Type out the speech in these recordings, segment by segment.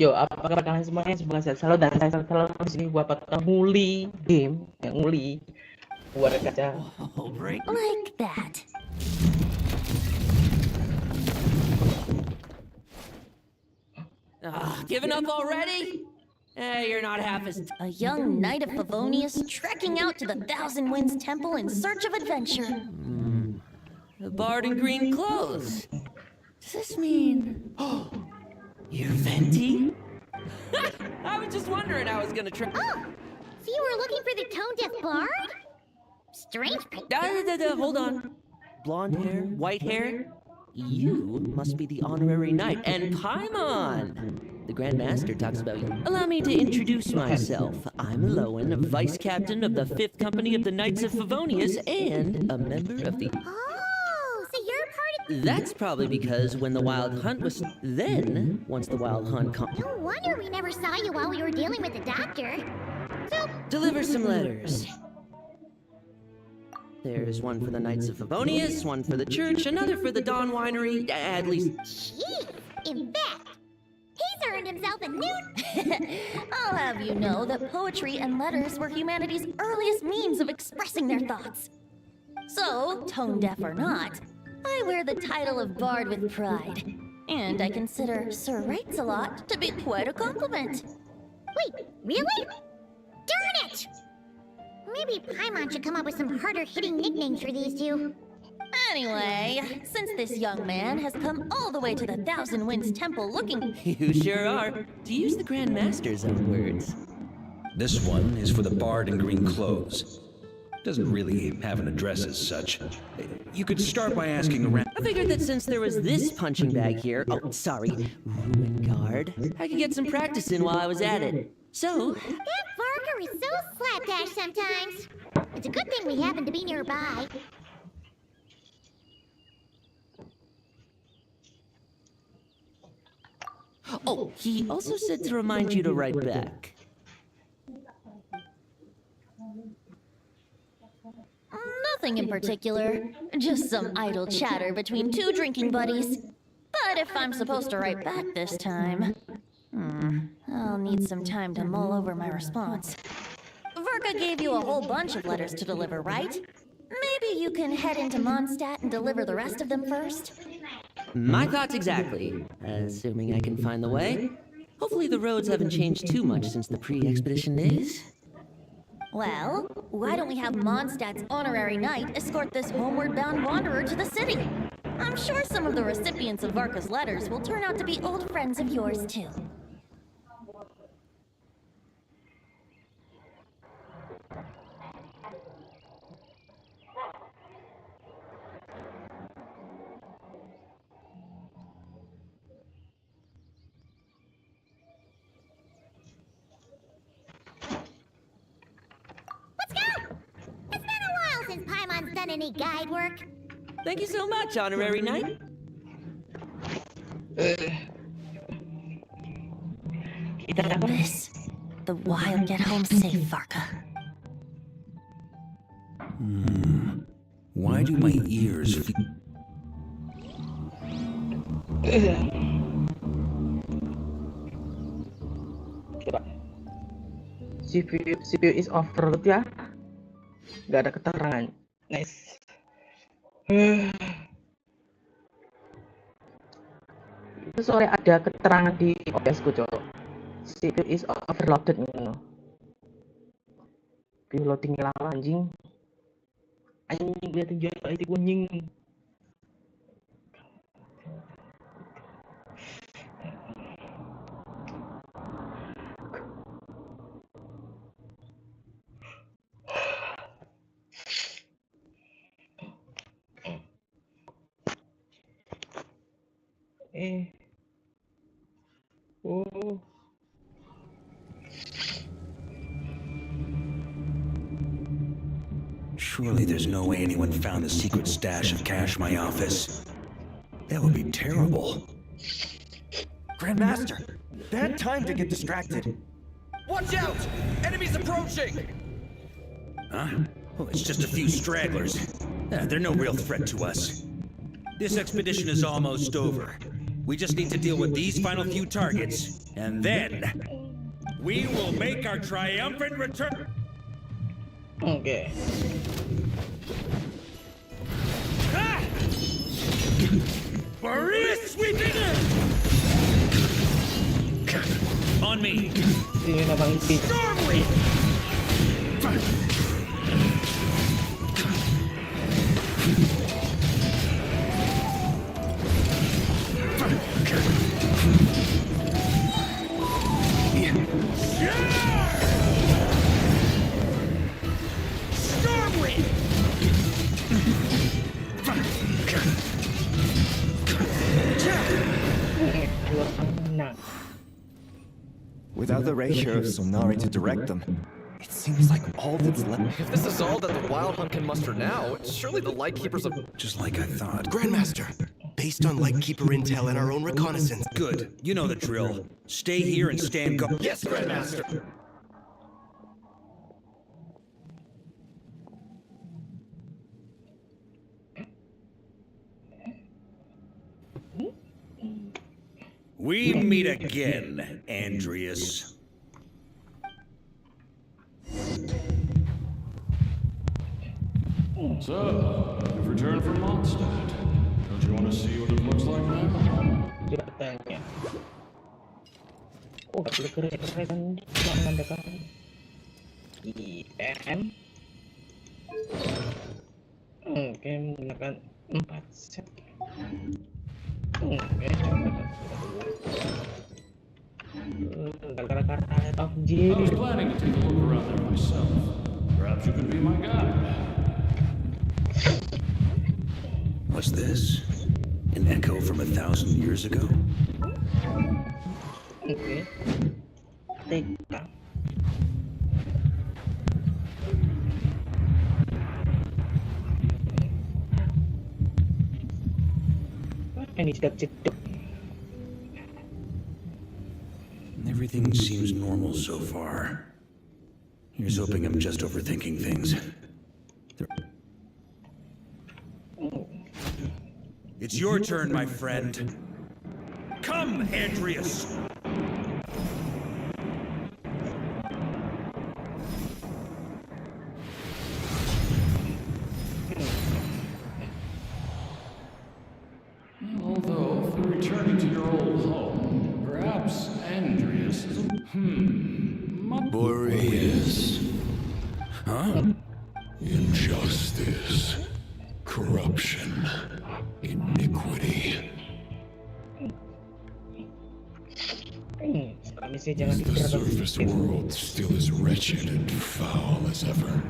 Yo, apa kabar kalian semuanya? Semoga sehat selalu dan saya selalu di sini buat nguli game, yang nguli buat kaca. Like that. Giving up already? You're not half as... A young knight of Favonius trekking out to the Thousand Winds Temple in search of adventure. The bard in green clothes. Does this mean... You're Venti? I was just wondering how I was gonna try... Oh! So you were looking for the tone-deaf bard? Strange... Hold on. Blonde hair, white hair? You must be the honorary knight, and Paimon! The Grand Master talks about you. Allow me to introduce myself. I'm Lowen, Vice Captain of the 5th Company of the Knights of Favonius, and a member of the... Oh, so you're part of... That's probably because when the Wild Hunt was... Then, once the Wild Hunt No wonder we never saw you while we were dealing with the doctor. So... Deliver some letters. There's one for the Knights of Favonius, one for the church, another for the Dawn Winery, at least... Jeez! In fact, he's earned himself a new... I'll have you know that poetry and letters were humanity's earliest means of expressing their thoughts. So, tone deaf or not, I wear the title of Bard with pride. And I consider Sir Writes-a-Lot to be quite a compliment. Wait, really? Darn it! Maybe Paimon should come up with some harder-hitting nicknames for these two. Anyway, since this young man has come all the way to the Thousand Winds Temple looking... You sure are. To use the Grand Master's own words. This one is for the bard in green clothes. Doesn't really have an address as such. You could start by asking around. I figured that since there was this punching bag here, ruin guard, I could get some practice in while I was at it. So... That Barker is so slapdash sometimes. It's a good thing we happen to be nearby. Oh, he also said to remind you to write back. Nothing in particular. Just some idle chatter between two drinking buddies. But if I'm supposed to write back this time... I'll need some time to mull over my response. Verka gave you a whole bunch of letters to deliver, right? Maybe you can head into Mondstadt and deliver the rest of them first? My thoughts exactly. Assuming I can find the way. Hopefully the roads haven't changed too much since the pre-expedition days. Well, why don't we have Mondstadt's honorary knight escort this homeward-bound wanderer to the city? I'm sure some of the recipients of Varka's letters will turn out to be old friends of yours, too. Since Paimon's done any guide work. Thank you so much, honorary knight. This, the wild get home safe, Varka. Why do my ears feel... CPU is overload ya. Gak ada keterangan. Nice. Itu sore ada keterangan di OBS ku, cok. CPU is overloaded ngono. Loading lama anjing. Anjing lihat jual itu kuning. Oh. Surely there's no way anyone found the secret stash of cash in my office. That would be terrible. Grandmaster, bad time to get distracted. Watch out! Enemies approaching! Huh? Oh, it's just a few stragglers. They're no real threat to us. This expedition is almost over. We just need to deal with these final few targets, and then we will make our triumphant return. Oke. Boris sweeping in! On me! Ini abang Ipi. Stormwind! Stormwind! Nah. Without the ratio of Sonari to direct them, it seems like all that's left. If this is all that the Wild Hunt can muster now, surely the Lightkeepers of... Just like I thought. Grandmaster, based on Lightkeeper intel and our own reconnaissance. Good. You know the drill. Stay here and stand guard. Yes, Grandmaster! We meet again, Andreas. So, you've returned from Mondstadt. Don't you want to see what it looks like now? Tidak tanya. Oh, keren cuma mengandalkan IM. Oke, menggunakan 4 set. Oke, coba I was planning to take a look around there myself. Perhaps you could be my guide. What's this? An echo from 1,000 years ago? Oke. TK. Ini cedak-cedak. Everything seems normal so far. Here's hoping I'm just overthinking things. It's your turn, my friend. Come, Andreas! Although, if you're returning to your old home, perhaps Andreas is Boreas. Huh? Injustice. Corruption. Iniquity. Misi jangan Is the surface world still as wretched and foul as ever?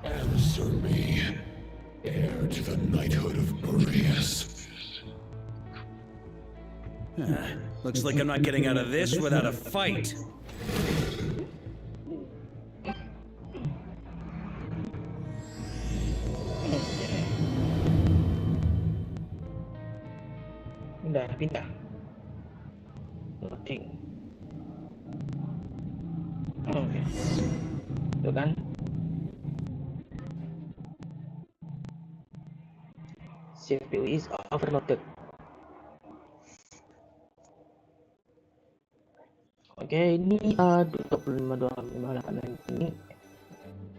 Answer me, heir to the knighthood of Boreas. Looks like I'm not getting out of this without a fight. Udah pindah. Loading. Oke. Tuh kan. CPU is overloaded. Oke, ini 25 ini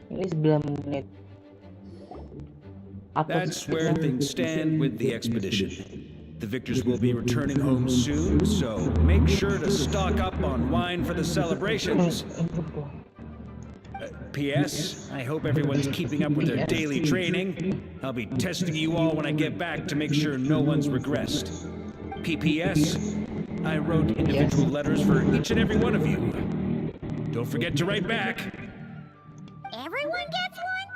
9 menit. That's where things stand with the expedition. The victors will be returning home soon, so make sure to stock up on wine for the celebrations. P.S. I hope everyone's keeping up with their daily training. I'll be testing you all when I get back to make sure no one's regressed. P.P.S. I wrote individual letters for each and every one of you. Don't forget to write back. Everyone gets one?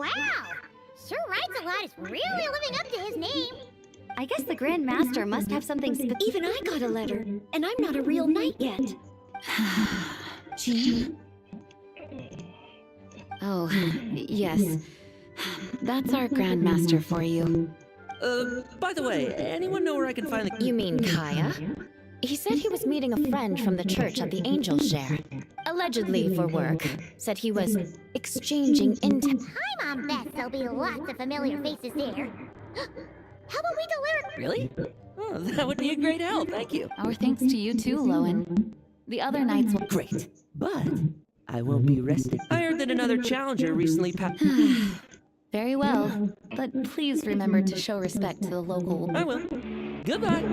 Wow! Sir Writes-A-Lot is really living up to his name. I guess the Grand Master must have something Even I got a letter, and I'm not a real knight yet. Jean? Oh, yes. That's our Grand Master for you. By the way, anyone know where I can find the... You mean Kaya? He said he was meeting a friend from the church at the Angel Share. A allegedly for work. Said he was exchanging intel. I'm on Beth, there'll be lots of familiar faces there. How about we deliver? Really? Oh, that would be a great help, thank you. Our thanks to you too, Lowen. The other knights will... Great, but I won't be resting. I heard that another challenger recently Very well, but please remember to show respect to the local... I will. Goodbye.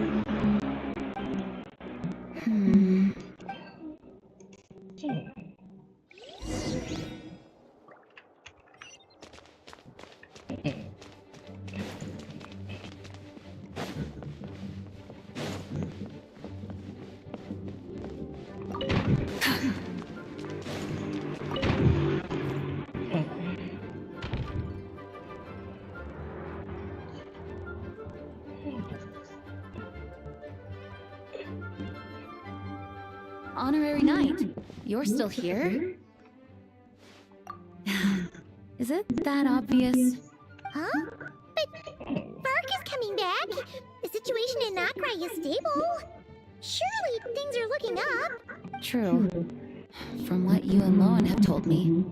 Honorary Knight, you're still here? Is it that obvious? Huh? But Bark is coming back. The situation in Nakrai is stable. Surely things are looking up. True. From what you and Lowen have told me,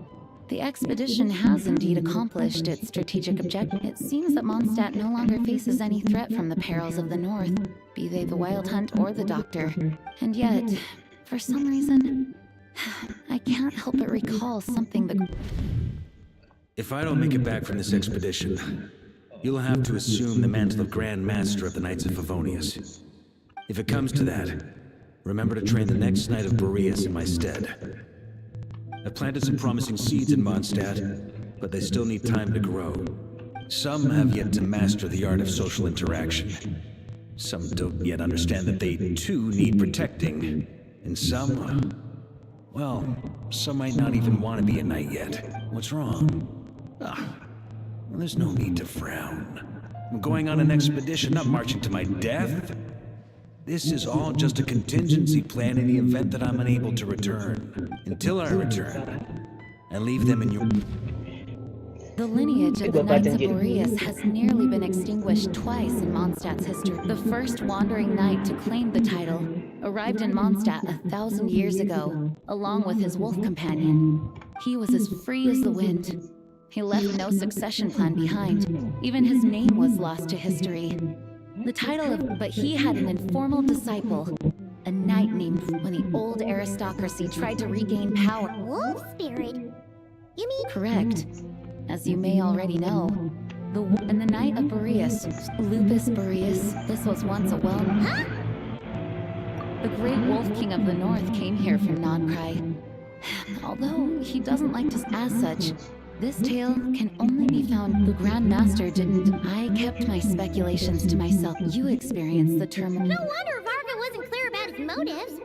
the expedition has indeed accomplished its strategic objective. It seems that Mondstadt no longer faces any threat from the perils of the North, be they the Wild Hunt or the Doctor. And yet, for some reason, I can't help but recall something that... If I don't make it back from this expedition, you'll have to assume the mantle of Grand Master of the Knights of Favonius. If it comes to that, remember to train the next Knight of Boreas in my stead. I've planted some promising seeds in Mondstadt, but they still need time to grow. Some have yet to master the art of social interaction. Some don't yet understand that they, too, need protecting. And some, well, some might not even want to be a knight yet. What's wrong? Well, there's no need to frown. I'm going on an expedition, not marching to my death. This is all just a contingency plan in the event that I'm unable to return. Until I return, I leave them in your... The lineage of the Knights of Boreas has nearly been extinguished twice in Mondstadt's history. The first wandering knight to claim the title arrived in Mondstadt 1,000 years ago, along with his wolf companion. He was as free as the wind. He left no succession plan behind. Even his name was lost to history. The title of... But he had an informal disciple, a knight named... When the old aristocracy tried to regain power... Wolf spirit? You mean... Correct. As you may already know, the Knight of Boreas, Lupus Boreas, this was once a Huh? The great Wolf King of the North came here from Nakrai. Although he doesn't like to as such, this tale can only be found. The Grand Master didn't. I kept my speculations to myself. You experienced the term. No wonder Varga wasn't clear about his motives.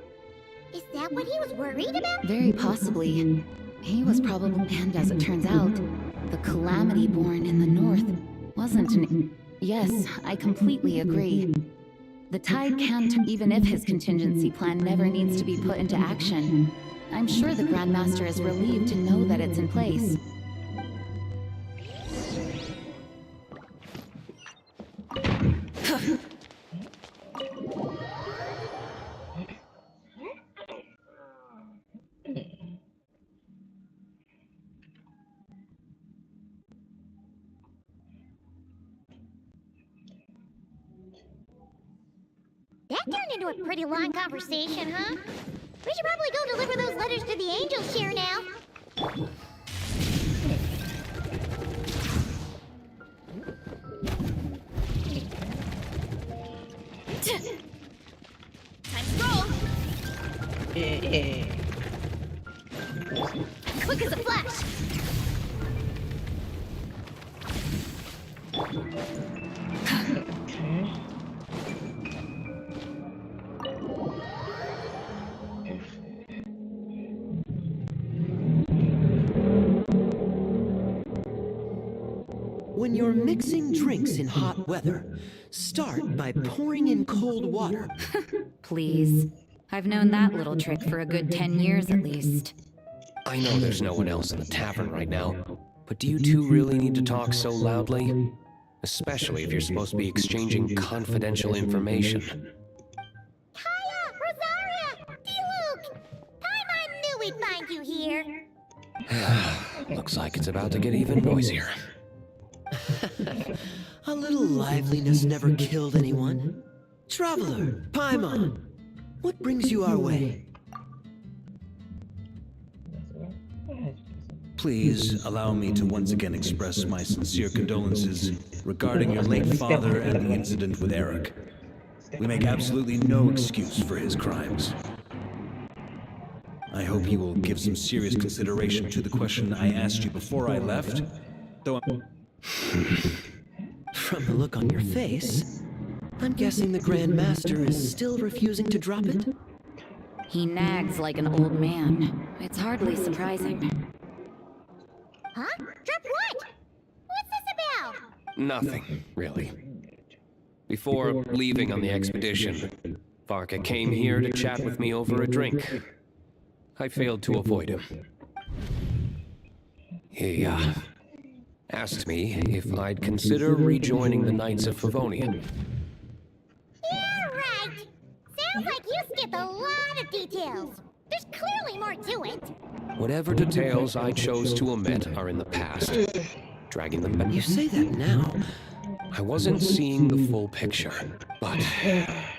Is that what he was worried about? Very possibly. He was probably, and as it turns out, the calamity born in the North wasn't an... Yes, I completely agree. The tide can't, even if his contingency plan never needs to be put into action. I'm sure the Grandmaster is relieved to know that it's in place. That turned into a pretty long conversation, huh? We should probably go deliver those letters to the angels here now. Time to roll! Quick as a flash! When you're mixing drinks in hot weather, start by pouring in cold water. Please. I've known that little trick for a good 10 years at least. I know there's no one else in the tavern right now, but do you two really need to talk so loudly? Especially if you're supposed to be exchanging confidential information. Kaya! Rosaria! D-Luke! Paimon knew we'd find Looks like it's about to get even noisier. A little liveliness never killed anyone. Traveler, Paimon, what brings you our way? Please allow me to once again express my sincere condolences regarding your late father and the incident with Eric. We make absolutely no excuse for his crimes. I hope you will give some serious consideration to the question I asked you before I left, though From the look on your face, I'm guessing the Grand Master is still refusing to drop it? He nags like an old man. It's hardly surprising. Huh? Drop what? What's this about? Nothing, really. Before leaving on the expedition, Varka came here to chat with me over a drink. I failed to avoid him. He, asked me if I'd consider rejoining the Knights of Favonia. Yeah, right. Sounds like you skipped a lot of details. There's clearly more to it. Whatever details I chose to omit are in the past. Dragging them back. You say that now. I wasn't seeing the full picture, but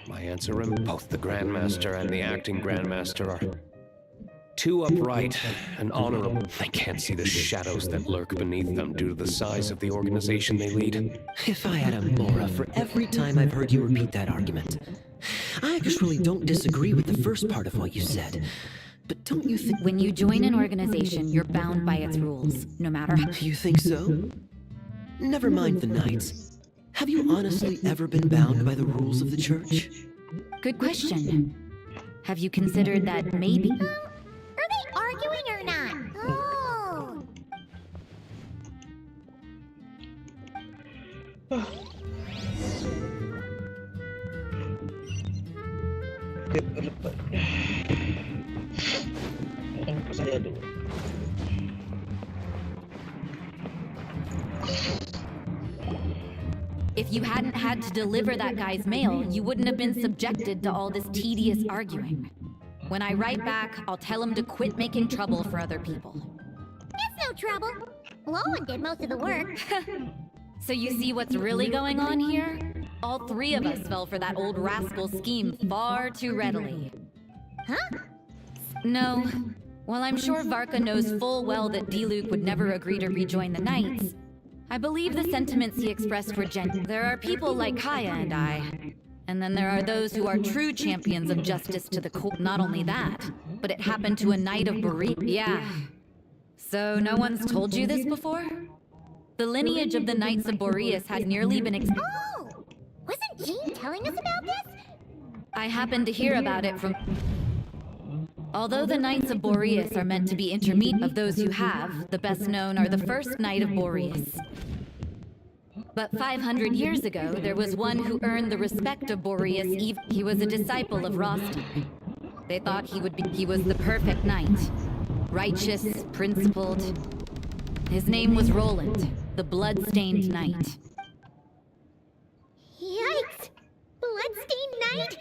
my answer in both the Grandmaster and the acting Grandmaster are too upright and honorable. I can't see the shadows that lurk beneath them due to the size of the organization they lead. If I had a Mora for every time I've heard you repeat that argument. I actually don't disagree with the first part of what you said. But don't you think... When you join an organization, you're bound by its rules, no matter how... You think so? Never mind the Knights. Have you honestly ever been bound by the rules of the Church? Good question. Have you considered that maybe... Are they arguing or not? Oh. Saya dulu. If you hadn't had to deliver that guy's mail, you wouldn't have been subjected to all this tedious arguing. When I write back, I'll tell him to quit making trouble for other people. It's no trouble. Lowen did most of the work. So you see what's really going on here? All three of us fell for that old rascal's scheme far too readily. Huh? No. While I'm sure Varka knows full well that Diluc would never agree to rejoin the Knights, I believe the sentiments he expressed were genuine. There are people like Kaya and I, and then there are those who are true champions of justice to the court. Not only that, but it happened to a Knight of Boreas. Yeah. So no one's told you this before? The lineage of the Knights of Boreas has nearly been Oh! Wasn't Jean telling us about this? I happened to hear about it from... Although the Knights of Boreas are meant to be intermediate of those who have, the best known are the first Knight of Boreas. But 500 years ago, there was one who earned the respect of Boreas. He was a disciple of Rostam. They thought he was the perfect knight. Righteous, principled. His name was Roland, the blood-stained knight. Yikes! Bloodstained Knight?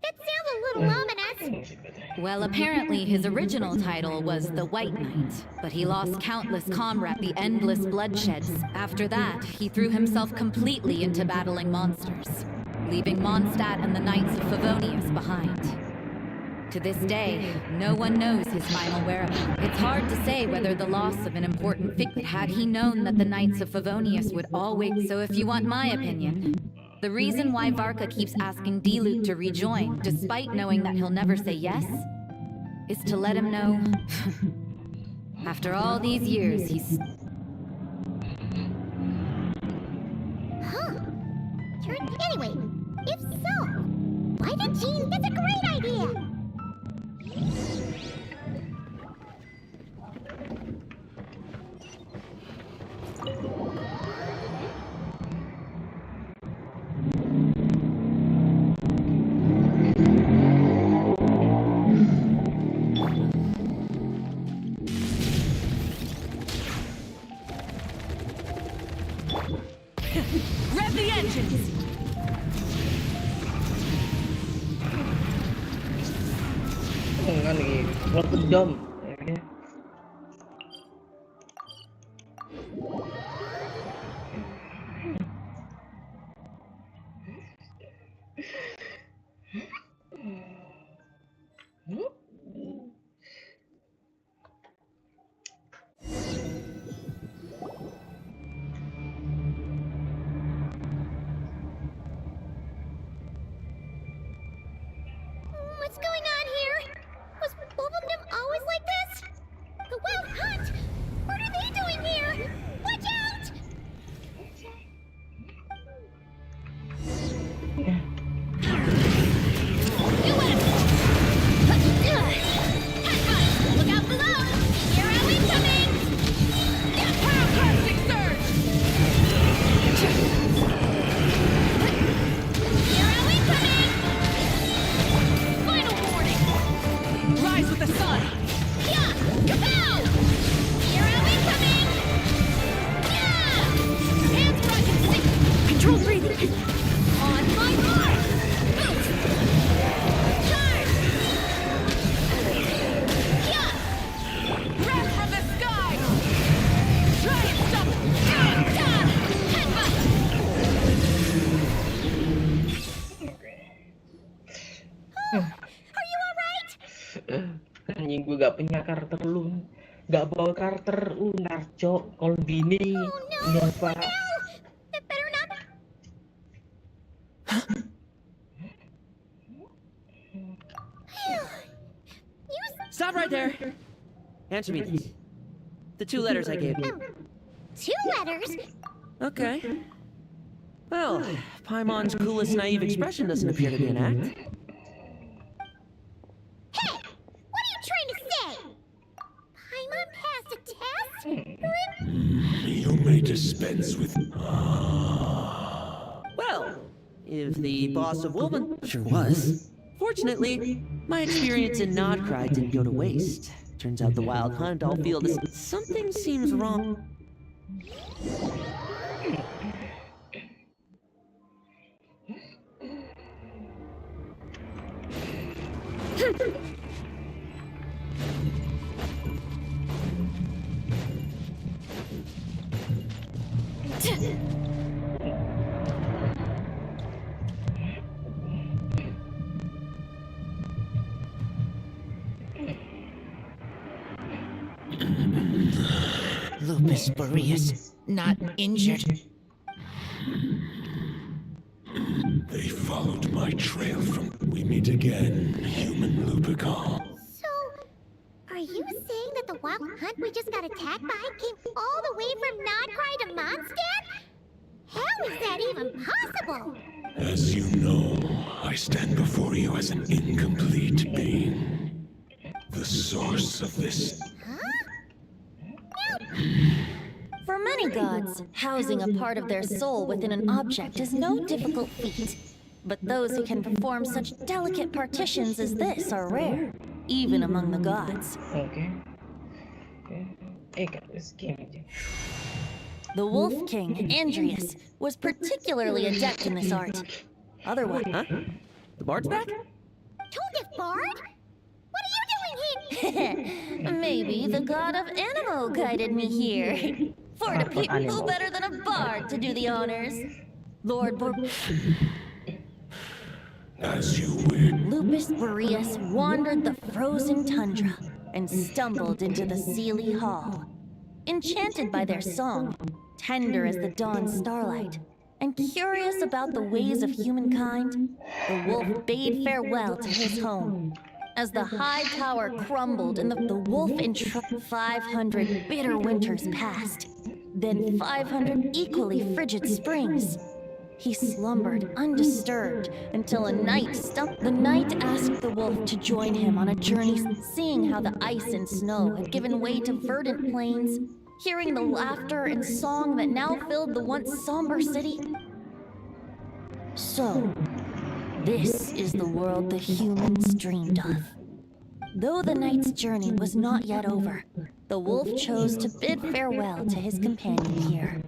That sounds a little ominous. Well, apparently his original title was the White Knight, but he lost countless comrades, the endless bloodsheds. After that, he threw himself completely into battling monsters, leaving Mondstadt and the Knights of Favonius behind. To this day, no one knows his final whereabouts. It's hard to say whether the loss of an important figure had he known that the Knights of Favonius would always... So if you want my opinion, the reason why Varka keeps asking Diluc to rejoin, despite knowing that he'll never say yes, is to let him know, after all these years, he's... Huh. Anyway, if so, why did Jean... That's a great idea! Rev the engines! Kan nih, kalau kedom. What's going on here? Was both of them always like this? The Wild Hunt! What are they doing here? Watch out! Look out below! Here are we coming! Power-casting surge! Here are we coming! Final warning! Rise with the sun! Yeah! Kapow! Here are we coming! Yeah! Hands front and stick! Control breathing! On my mark! Move! Charge! Yeah! Wrath from the sky! Try and stop it! Headbutt! Are you alright? Anjing gue gak punya karakter lu, gak bawa karakter lu narco. Kalau gini, Oh no! Pak. That better not. Stop right there. Answer me this. The 2 letters I gave you. 2 letters? Okay. Well, Paimon's coolest naive expression doesn't appear to be an act. Hey! What are you trying to say? Paimon passed a test? You may dispense with. Well, if the boss of Woolman sure was. Fortunately, my experience in Nodcry didn't go to waste. Turns out the Wild Hunt all feel this. Something seems wrong. Lupus Boreas, not injured. They followed my trail from. We meet again, human Lupicon. So, are you saying that the Wild Hunt we just got attacked by came all the way from Nodcry to Mondstadt? How is that even possible? As you know, I stand before you as an incomplete being. The source of this. For many gods, housing a part of their soul within an object is no difficult feat. But those who can perform such delicate partitions as this are rare, even among the gods. Okay. Guys, game. The Wolf King, Andreas, was particularly adept in this art. Otherwise, Huh? The Bard's back? Toadif Bard? What are you doing here? maybe the god of Animo guided me here. For to people who better than a bard to do the honors. Lord As you wish. Lupus Boreas wandered the frozen tundra and stumbled into the Sealy Hall. Enchanted by their song, tender as the dawn starlight, and curious about the ways of humankind, the wolf bade farewell to his home. As the high tower crumbled and the wolf enshrouded, 500 bitter winters passed, then 500 equally frigid springs. He slumbered undisturbed until a knight stumped. The knight asked the wolf to join him on a journey, seeing how the ice and snow had given way to verdant plains, hearing the laughter and song that now filled the once somber city. So, this is the world the humans dreamed of. Though the knight's journey was not yet over, the wolf chose to bid farewell to his companion here.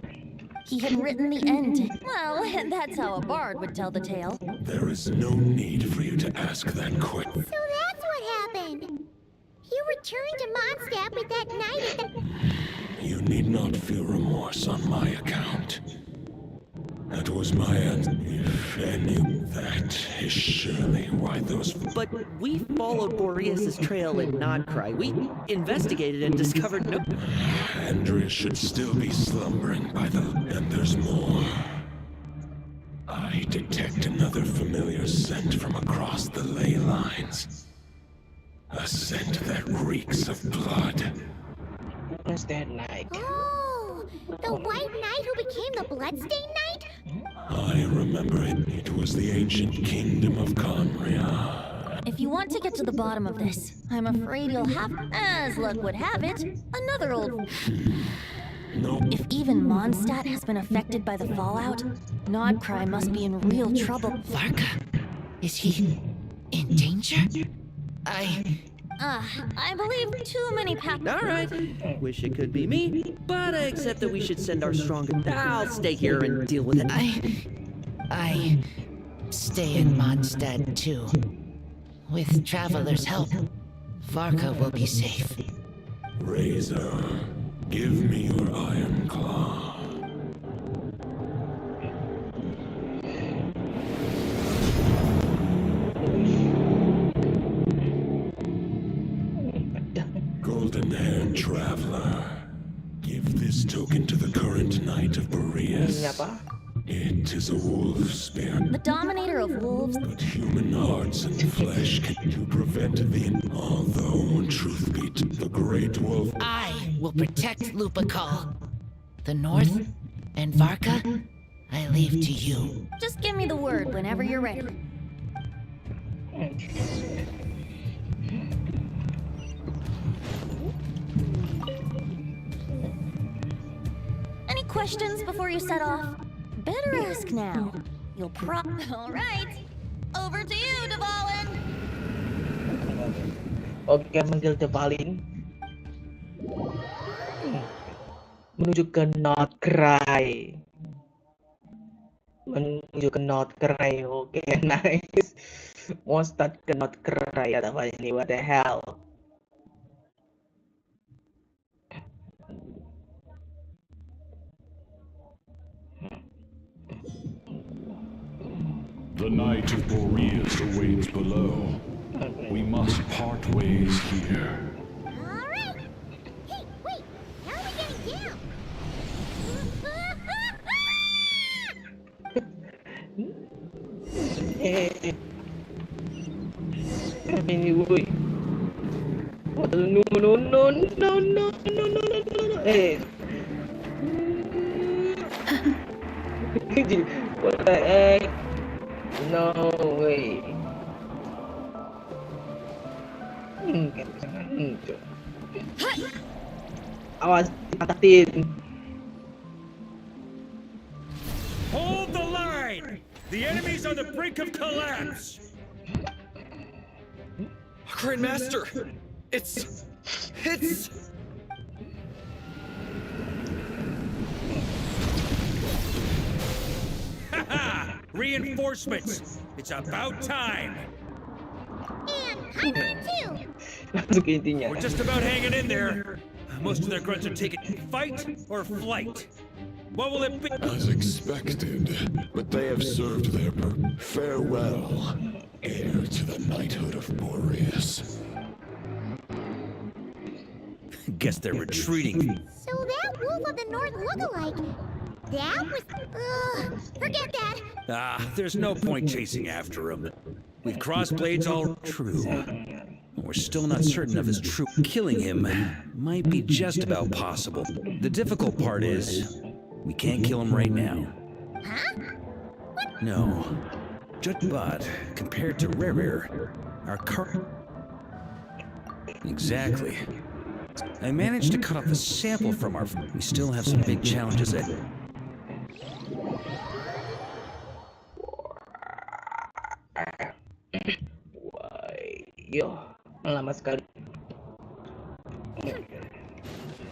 He had written the end. Well, that's how a bard would tell the tale. There is no need for you to ask that question. So that's what happened. You returned to Mondstadt with that knight at the... You need not feel remorse on my account. That was my answer. If any that is surely why those... But we followed Boreas's trail in Nodcry. We investigated and discovered no... Andrea should still be slumbering by the... And there's more. I detect another familiar scent from across the ley lines. A scent that reeks of blood. What's that like? Oh, the White Knight who became the Bloodstained Knight? I remember it. It was the ancient kingdom of Conria. If you want to get to the bottom of this, I'm afraid you'll have, as luck would have it, another old... No. If even Mondstadt has been affected by the fallout, Nodcry must be in real trouble. Varka? Is he in danger? I believe too many Alright, wish it could be me, but I accept that we should send our strongest... I'll stay here and deal with it. I stay in Mondstadt too. With Traveler's help, Varka will be safe. Razor, give me your iron claw. Golden-haired traveler, give this token to the current knight of Boreas. It is a wolf spirit. The dominator of wolves. But human hearts and flesh can to prevent the... Although, truth be told, the great wolf... I will protect Lupakal. The North and Varka, I leave to you. Just give me the word whenever you're ready. Any questions before you set off? Better ask now. You'll All right. Over to you, Dvalin. Oke, manggil Dvalin. Menuju ke Nodcry. Oke, nice. Mau start ke Nodcry atau apa ini? What the hell? The Knight of Boreas awaits below. We must part ways here. Alright! Hey, wait! How are we getting down? MIUI. No. What the heck? No way. Awas, angkatin. Hold the line! The enemy's on the brink of collapse! Grandmaster! It's... Haha! Reinforcements! It's about time! And Paimon too! Langsung ke intinya. We're just about hanging in there. Most of their grunts are taking fight or flight. What will it be? As expected, but they have served their farewell, heir to the knighthood of Boreas. Guess they're retreating. So that Wolf of the North look-alike, that was... forget that! There's no point chasing after him. We've crossed blades all true. We're still not certain of his true. Killing him might be just about possible. The difficult part is, we can't kill him right now. Huh? No. But compared to Rare, our current... Exactly. I managed to cut off a sample from our... We still have some big challenges ahead. Yo, lama sekali.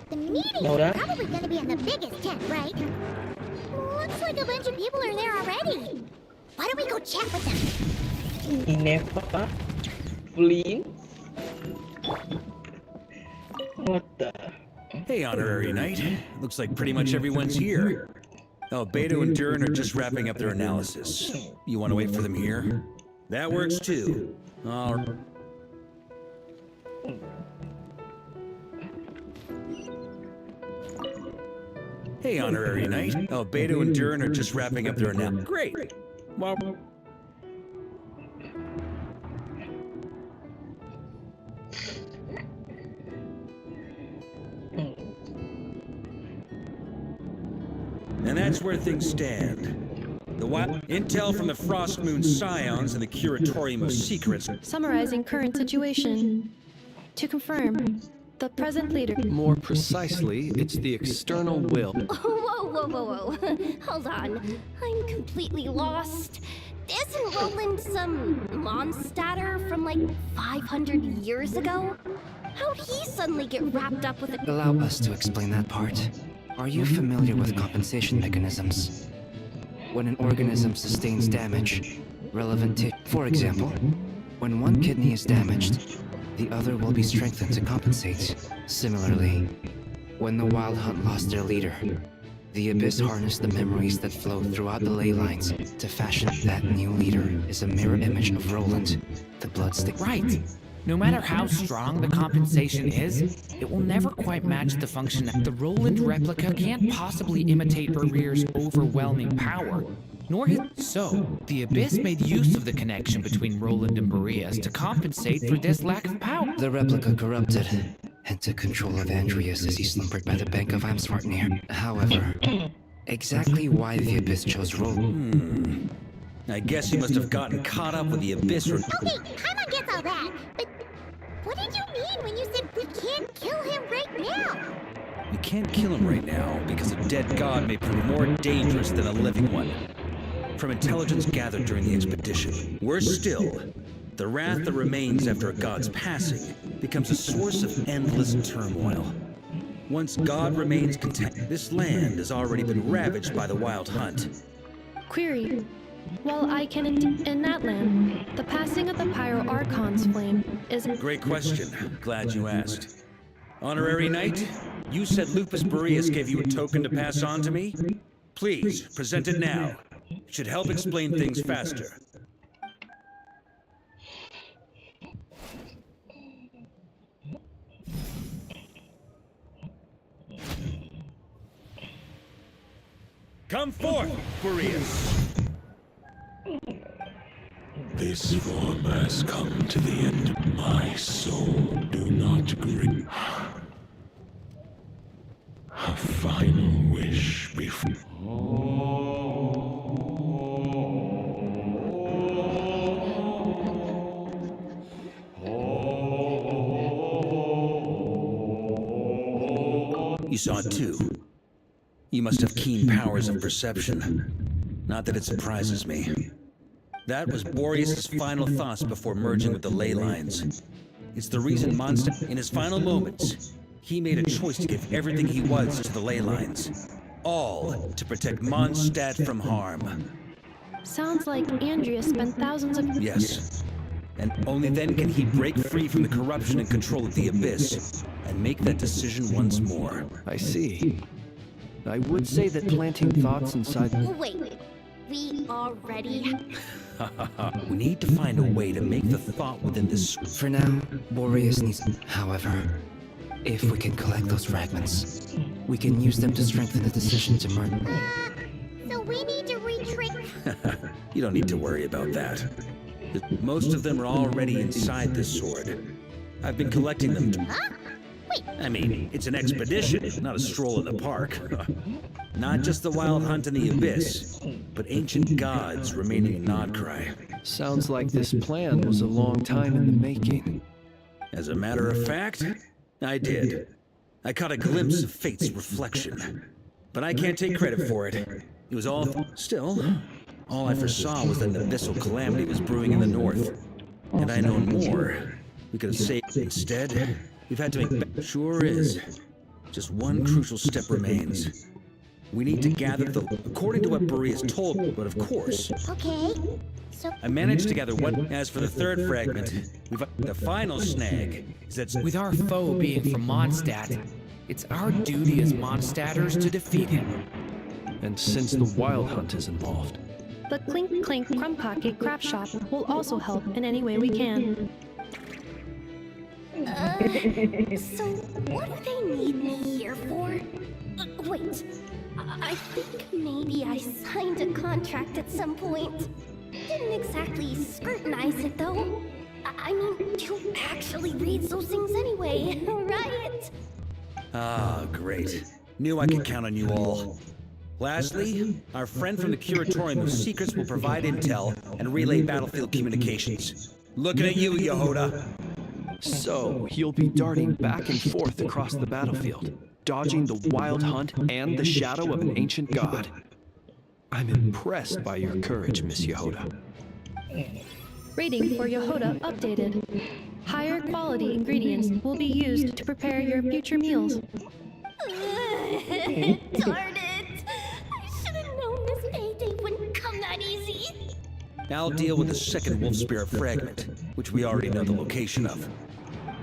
The meeting is probably gonna be in the biggest tent, right? Looks like a bunch of people are there already. Why don't we go chat with them? Inepa? Flynn? What the? Hey, Honorary Knight. Looks like pretty much everyone's here. Beto and Duran are just wrapping up their analysis. You want to wait for them here? That works too. All right. Hey, Honorary Knight. Beto and Duran are just wrapping up their nap. Great. Well... And that's where things stand. The intel from the Frost Moon Scions and the Curatorium of Secrets. Summarizing current situation. To confirm, the present leader... More precisely, it's the external will. Whoa. Hold on. I'm completely lost. Isn't Roland some monstatter from like 500 years ago? How'd he suddenly get wrapped up with it? Allow us to explain that part. Are you familiar with compensation mechanisms? When an organism sustains damage, relevant to... For example, when one kidney is damaged, the other will be strengthened to compensate. Similarly, when the Wild Hunt lost their leader, the Abyss harnessed the memories that flow throughout the ley lines to fashion that new leader is a mirror image of Roland, the bloodstick. Right. No matter how strong the compensation is, it will never quite match the function. The Roland replica can't possibly imitate Barrier's overwhelming power, nor his... So, the Abyss made use of the connection between Roland and Barriers to compensate for this lack of power. The replica corrupted and took control of Andreas as he slumbered by the bank of Amsvartnir. However, exactly why the Abyss chose Roland... I guess he must have gotten caught up with the Abyss or... Okay, Paimon gets all that, but what did you mean when you said we can't kill him right now? We can't kill him right now because a dead god may prove more dangerous than a living one. From intelligence gathered during the expedition, worse still, the wrath that remains after a god's passing becomes a source of endless turmoil. Once God remains content, this land has already been ravaged by the Wild Hunt. Query. While I can in that land, the passing of the Pyro Archon's flame is... Great question. Glad you asked. Honorary Knight, you said Lupus Boreas gave you a token to pass on to me? Please, present it now. It should help explain things faster. Come forth, Boreas! This form has come to the end of my soul. Do not grieve. A final wish before... You saw it too. You must have keen powers of perception. Not that it surprises me. That was Boreas' final thoughts before merging with the ley lines. It's the reason Mondstadt, in his final moments, he made a choice to give everything he was to the ley lines. All to protect Mondstadt from harm. Sounds like Andrea spent thousands of... Yes. And only then can he break free from the corruption and control of the Abyss, and make that decision once more. I see. I would say that planting thoughts inside... Wait, we already... We need to find a way to make the thought within this... For now, Boreas needs... However, if we can collect those fragments, we can use them to strengthen the decision to murder... So we need to retreat... You don't need to worry about that. Most of them are already inside this sword. I've been collecting them. Huh? Wait. I mean, it's an expedition, not a stroll in the park. Not just the Wild Hunt in the Abyss, but ancient gods remaining in Nodcry. Sounds like this plan was a long time in the making. As a matter of fact, I did. I caught a glimpse of fate's reflection. But I can't take credit for it. It was all... Still, all I foresaw was that an abyssal calamity was brewing in the north. Had I known more, we could have saved. Instead, we've had to make... Sure is. Just one crucial step remains. We need to gather the... According to what Boreas told me, but of course... Okay, so... I managed to gather what... As for the third fragment, the final snag is that... With our foe being from Mondstadt, it's our duty as Mondstatters to defeat him. And since the Wild Hunt is involved, The Clink Clink Crumb Pocket Craft Shop will also help in any way we can. So what do they need me here for? Wait, I think maybe I signed a contract at some point. Didn't exactly scrutinize it though. I mean, you actually read those things anyway, right? Ah, great. Knew I could count on you all. Lastly, our friend from the Curatorium of Secrets will provide intel and relay battlefield communications. Looking at you, Yehoda. So, he'll be darting back and forth across the battlefield, dodging the wild hunt and the shadow of an ancient god. I'm impressed by your courage, Miss Yehoda. Rating for Yehoda updated. Higher quality ingredients will be used to prepare your future meals. Darn it! I should have known this payday wouldn't come that easy. I'll deal with the second Wolf Spirit fragment, which we already know the location of.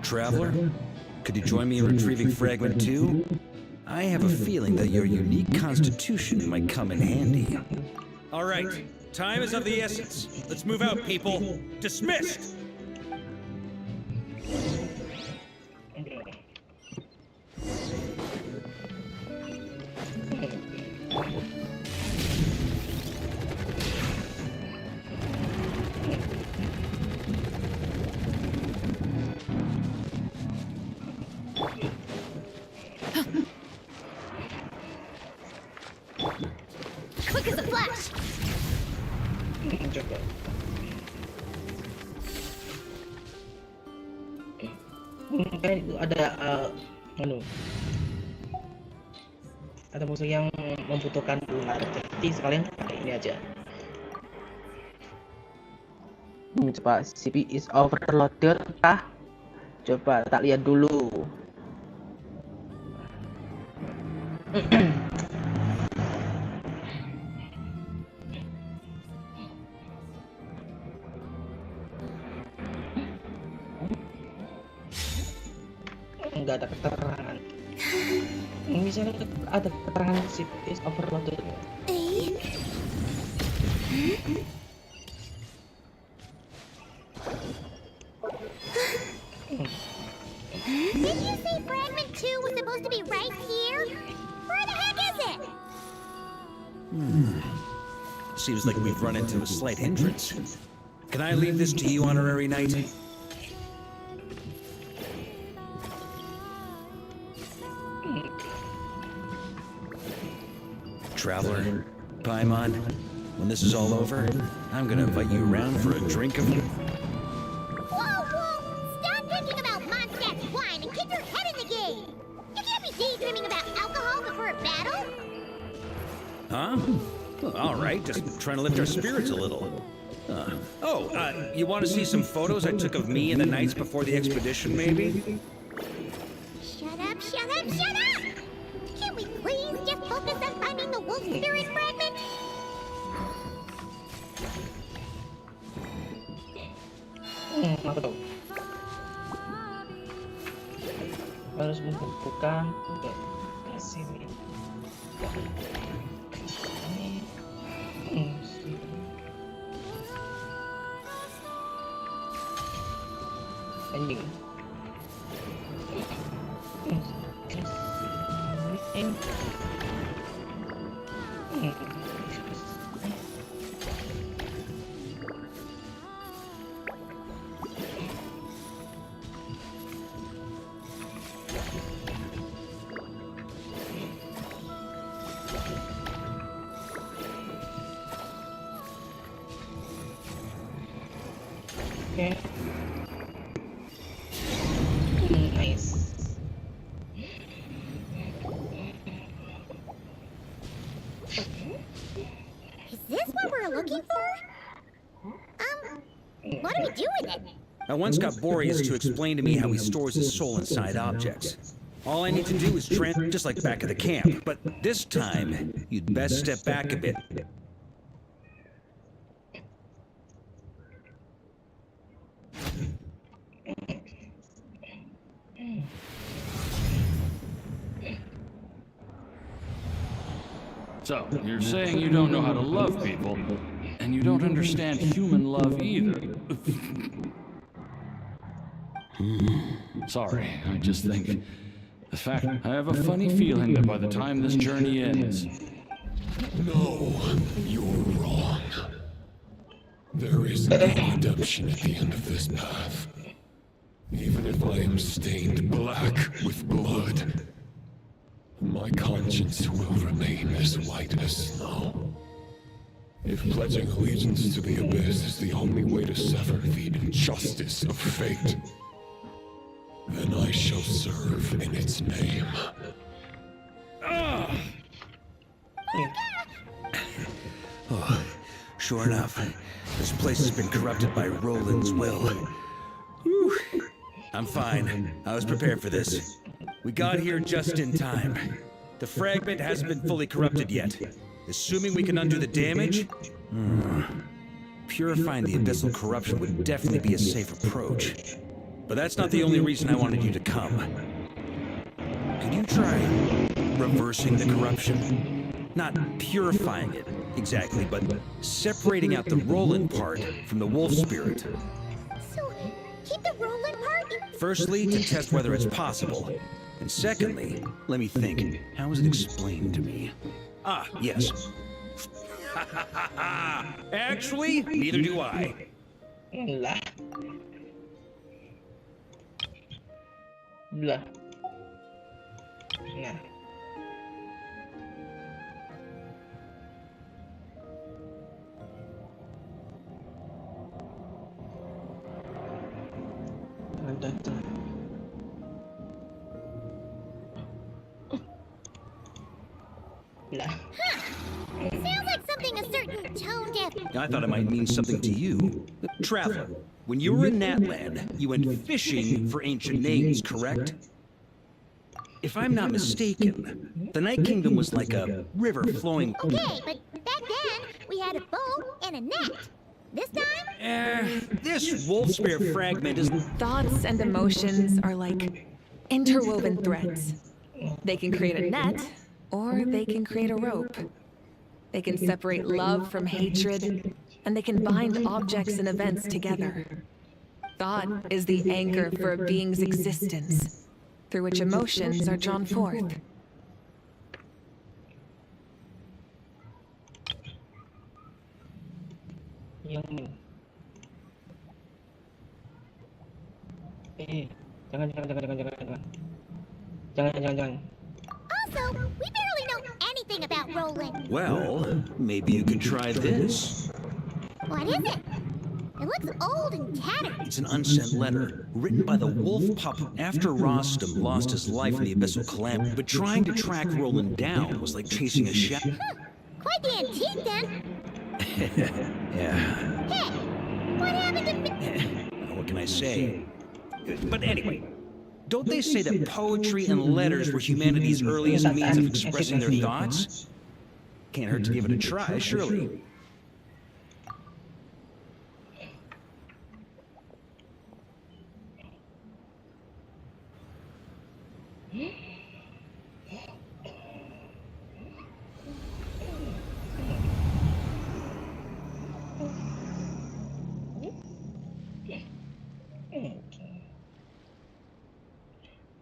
Traveler, could you join me in retrieving Fragment 2? I have a feeling that your unique constitution might come in handy. All right, time is of the essence. Let's move out, people. Dismissed! Quick as a flash! Kan itu ada ada musuh yang membutuhkan ular, jadi sekalian pakai ini aja. Coba CPU is overloaded kah? Coba tak lihat dulu. Nggak ada keterangan. Misalnya ada keterangan CPU is overloaded. Did you say Fragment 2 was supposed to be right here? Where the heck is it? Seems like we've run into a slight hindrance. Can I leave this to you, Honorary Knight? Traveler, Paimon, when this is all over, I'm gonna invite you around for a drink of... Whoa, whoa! Stop thinking about Mondstadt's wine and keep your head in the game! You can't be daydreaming about alcohol before a battle! Huh? All right, just trying to lift our spirits a little. You want to see some photos I took of me and the knights before the expedition, maybe? Shut up, shut up, shut up! Can we please just focus on finding the wolf spirit fragment? Apa tuh? Harus membuka HIKSEMI. Anjing. Okay. Nice. Is this what we're looking for? What do we do with it? I once got Boreas to explain to me how he stores his soul inside objects. All I need to do is just like back at the camp, but this time, you'd best step back a bit. So, you're saying you don't know how to love people, And you don't understand human love either. Sorry, I just think... The fact, I have a funny feeling that by the time this journey ends... No, you're wrong. There is no redemption at the end of this path. Even if I am stained black with blood, my conscience will remain as white as snow. If pledging allegiance to the abyss is the only way to sever the injustice of fate, then I shall serve in its name. Oh, sure enough, this place has been corrupted by Roland's will. Whew. I'm fine. I was prepared for this. We got here just in time. The fragment hasn't been fully corrupted yet. Assuming we can undo the damage, purifying the abyssal corruption would definitely be a safe approach. But that's not the only reason I wanted you to come. Could you try reversing the corruption? Not purifying it, exactly, but separating out the Roland part from the wolf spirit. So, keep the Roland part? Firstly, to test whether it's possible. And secondly, let me think. How was it explained to me? Ah, yes. Actually, neither do I. Lah. Nah. Sounds like something a certain tone deaf. I thought it might mean something to you. Traveler, when you were in Natland, you went fishing for ancient names, correct? If I'm not mistaken, the Night Kingdom was like a river flowing... Okay, but back then, we had a bow and a net. This time? This wolf spirit fragment is... Thoughts and emotions are like interwoven threads. They can create a net, or they can create a rope. They can separate love from hatred, and they can bind objects and events together. Thought is the anchor for a being's existence, through which emotions are drawn forth. Jangan. Jangan. Also, we barely know anything about Roland. Well, maybe you could try this. What is it? It looks old and tattered. It's an unsent letter, written by the wolf pup after Rostam lost his life in the abyssal calamity. But trying to track Roland down was like chasing a shadow. Quite the antique, then. Yeah. Hey, what happened to me? What can I say? But anyway, don't they say that poetry and letters were humanity's earliest means of expressing their thoughts? Can't hurt to give it a try, surely.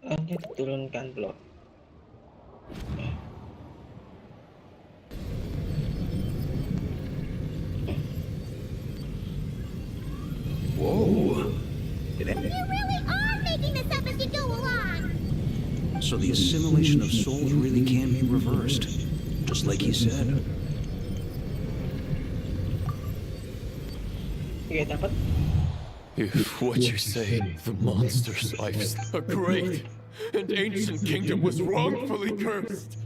Hanya diturunkan blok. Whoa! You really are making this up as you go along! So the assimilation of souls really can be reversed, just like he said. Oke, dapat. If what you say, the monster's life, a great and ancient kingdom was wrongfully cursed,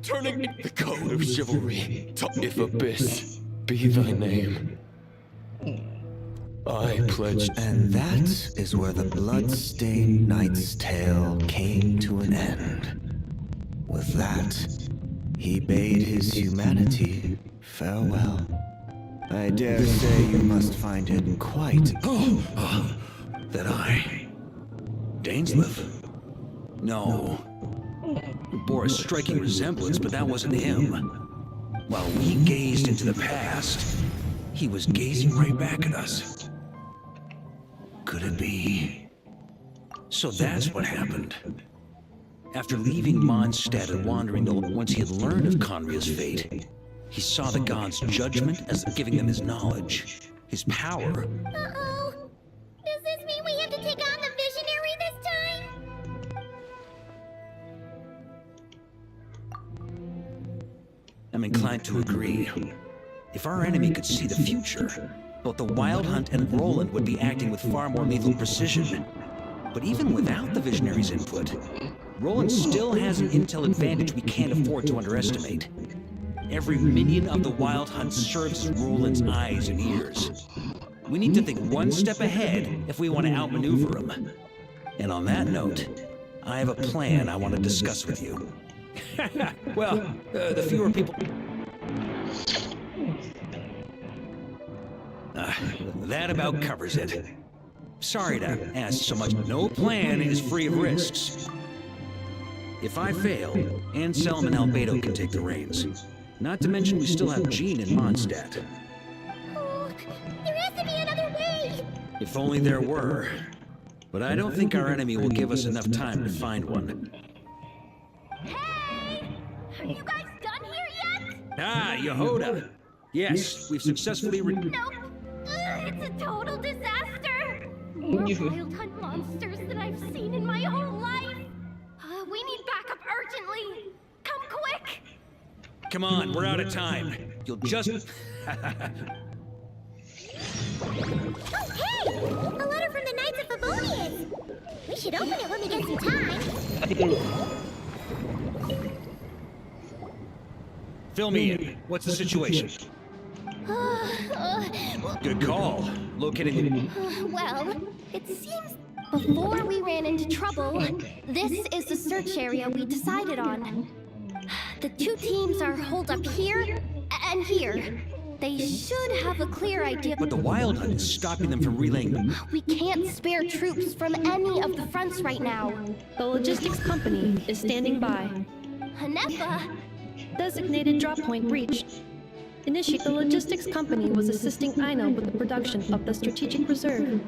turning the code of chivalry to if abyss be thy name, I pledge. And that is where the blood-stained knight's tale came to an end. With that, he bade his humanity farewell. I dare say you must find it quite... That I... Dainsleif? No. It bore a striking resemblance, but that wasn't him. While we gazed into the past, He was gazing right back at us. Could it be? So that's what happened. After leaving Mondstadt and wandering once he had learned of Conria's fate, he saw the gods' judgment as giving them his knowledge, his power. Uh-oh. Does this mean we have to take on the Visionary this time? I'm inclined to agree. If our enemy could see the future, both the Wild Hunt and Roland would be acting with far more lethal precision. But even without the Visionary's input, Roland still has an intel advantage we can't afford to underestimate. Every minion of the Wild Hunt serves as Roland's eyes and ears. We need to think one step ahead if we want to outmaneuver him. And on that note, I have a plan I want to discuss with you. Well, the fewer people... that about covers it. Sorry to ask so much. No plan is free of risks. If I fail, Anselm and Albedo can take the reins. Not to mention we still have Jean in Mondstadt. Oh, there has to be another way! If only there were. But I don't think our enemy will give us enough time to find one. Hey! Are you guys done here yet? Ah, Yehoda! Yes, we've successfully Nope! It's a total disaster! More Wild Hunt monsters than I've seen in my whole life! We need backup urgently! Come quick! Come on, we're out of time. You'll just... Oh, hey! A letter from the Knights of Favonius! We should open it when we get some time. Fill me in. What's the situation? Good call. Locating... Well, it seems before we ran into trouble, this is the search area we decided on. The two teams are holed up here and here. They should have a clear idea. But the Wild Hunt is stopping them from relaying... We can't spare troops from any of the fronts right now. The logistics company is standing by. Hanepa! Designated drop point reached. Initially, the logistics company was assisting Aino with the production of the strategic reserve.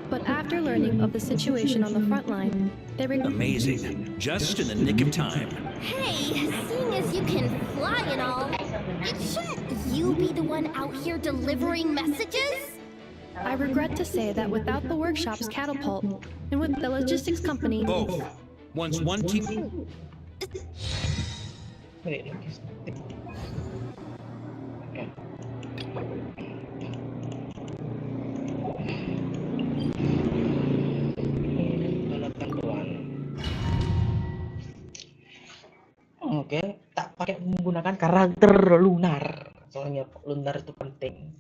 But after learning of the situation on the front line, they Amazing. Just in the nick of time. Hey, seeing as you can fly and all, shouldn't you be the one out here delivering messages? I regret to say that without the workshop's catapult, and with the logistics company... Both. Once one team... Oke, tak pakai menggunakan karakter lunar. Soalnya lunar itu penting.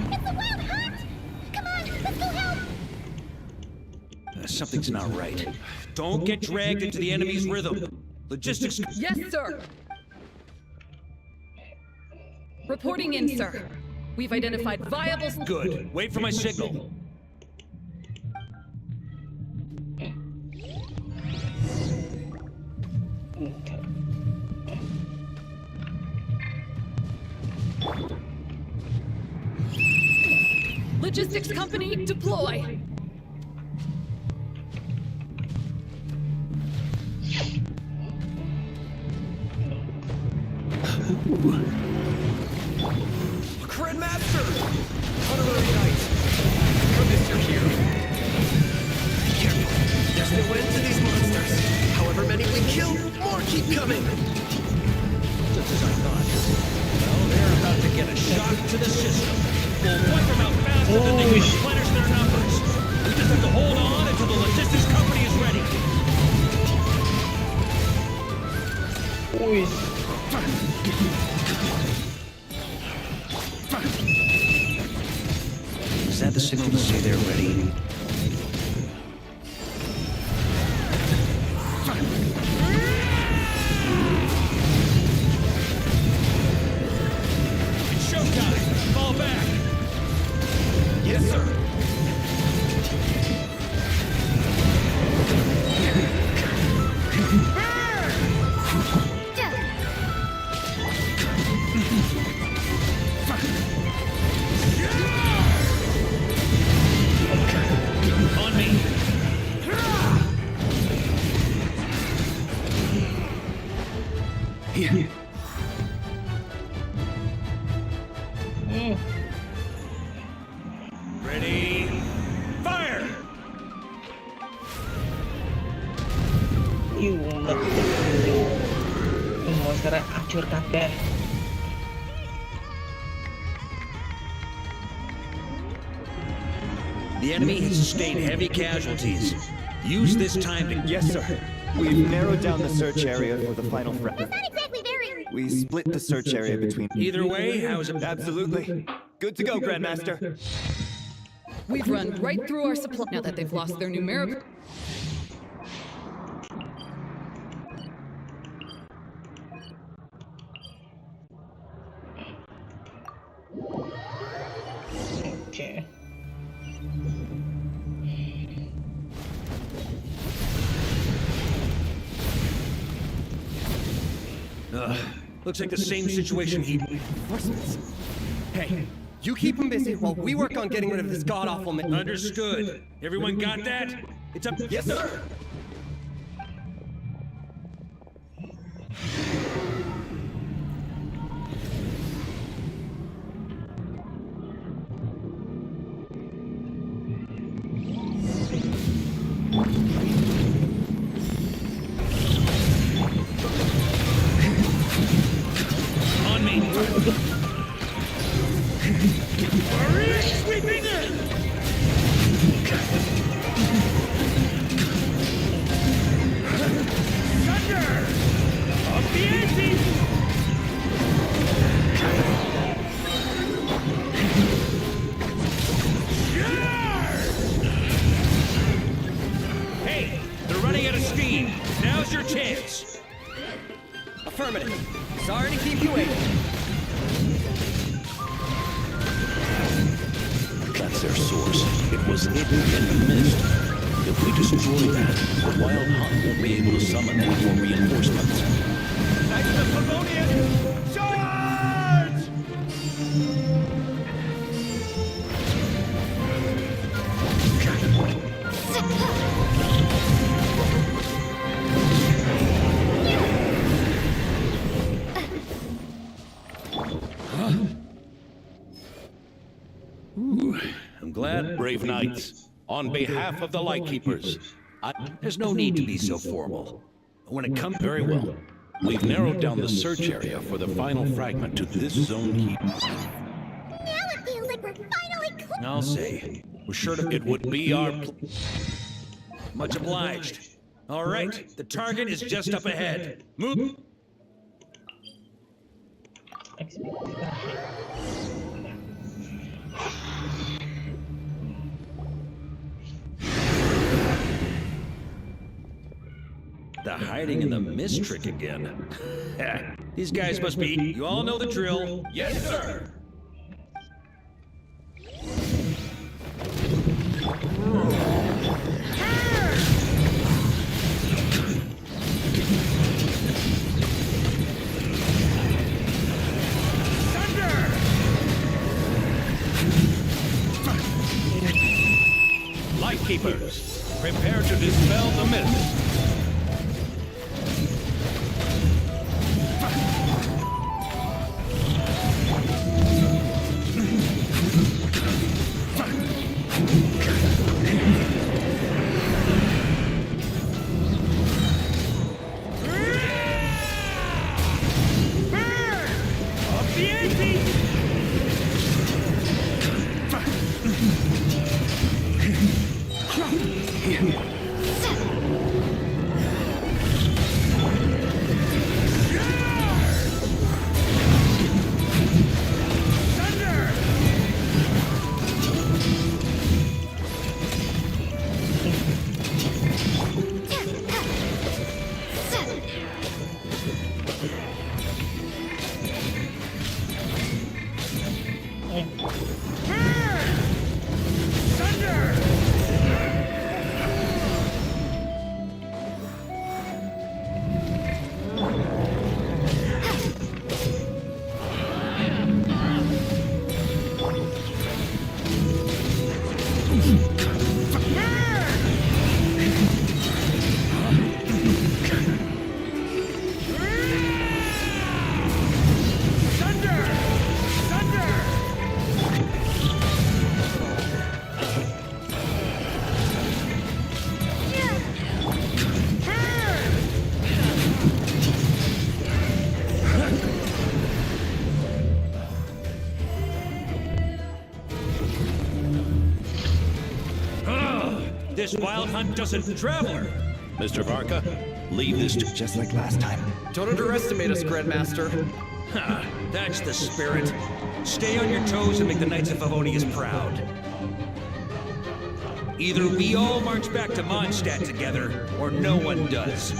It's the Wild Hunt! Come on, let's go help! Something's not right. Don't get dragged into the enemy's rhythm. Logistics... Yes, sir. Reporting in, sir. We've identified viable... Good. Wait for my signal. Logistics company, deploy. Grandmaster! Honorary Knight! Come, Mr. Hero. Be careful. There's no end to these monsters. However many we kill, more keep coming. Just as I thought. Well, they're about to get a shock to the system. We'll wipe them out faster than they can replenish their numbers. We just have to hold on until the logistics company is ready. Is that the signal to say they're ready? It's showtime! Fall back! Yes, sir. On me. Here. Ready? Fire! Monsternya hancur kabeh. The enemy has sustained heavy casualties. Use this time to... Yes, sir. We've narrowed down the search area for the final fragment. Not exactly very. We split the search area between... Either way, how's it... Absolutely. Good to go, Grandmaster. We've run right through our supply now that they've lost their numerical. Okay. Looks like the same situation he... Hey, you keep him busy while we work on getting rid of this god-awful man. Understood. Everyone got that? It's up... Yes, sir. On me. Hurry! Sweeping in! Thunder! Up the ante! Hey, they're running out of steam. Now's your chance. Affirmative. Sorry to keep you waiting. That's their source. It was hidden in the mist. If we destroy that, the Wild Hunt won't be able to summon any more reinforcements. Knights of Pavonian! Charge! Ooh, I'm glad. Brave knights, on behalf of the Lightkeepers, There's no need to be so formal. When it comes... very well. We've narrowed down the search area for the final fragment to this zone heat. Now it feels like we're finally close. I'll say. We're sure to... It would be our... Much obliged. All right, the target is just up ahead. Move. The hiding in the mist trick again. These guys must be... You all know the drill. Yes, sir. Lightkeepers, prepare to dispel the mist. This wild hunt doesn't traveler. Mr. Varka, leave this to... Just like last time. Don't underestimate us, Grandmaster. Ha, that's the spirit. Stay on your toes and make the Knights of Favonius proud. Either we all march back to Mondstadt together, or no one does.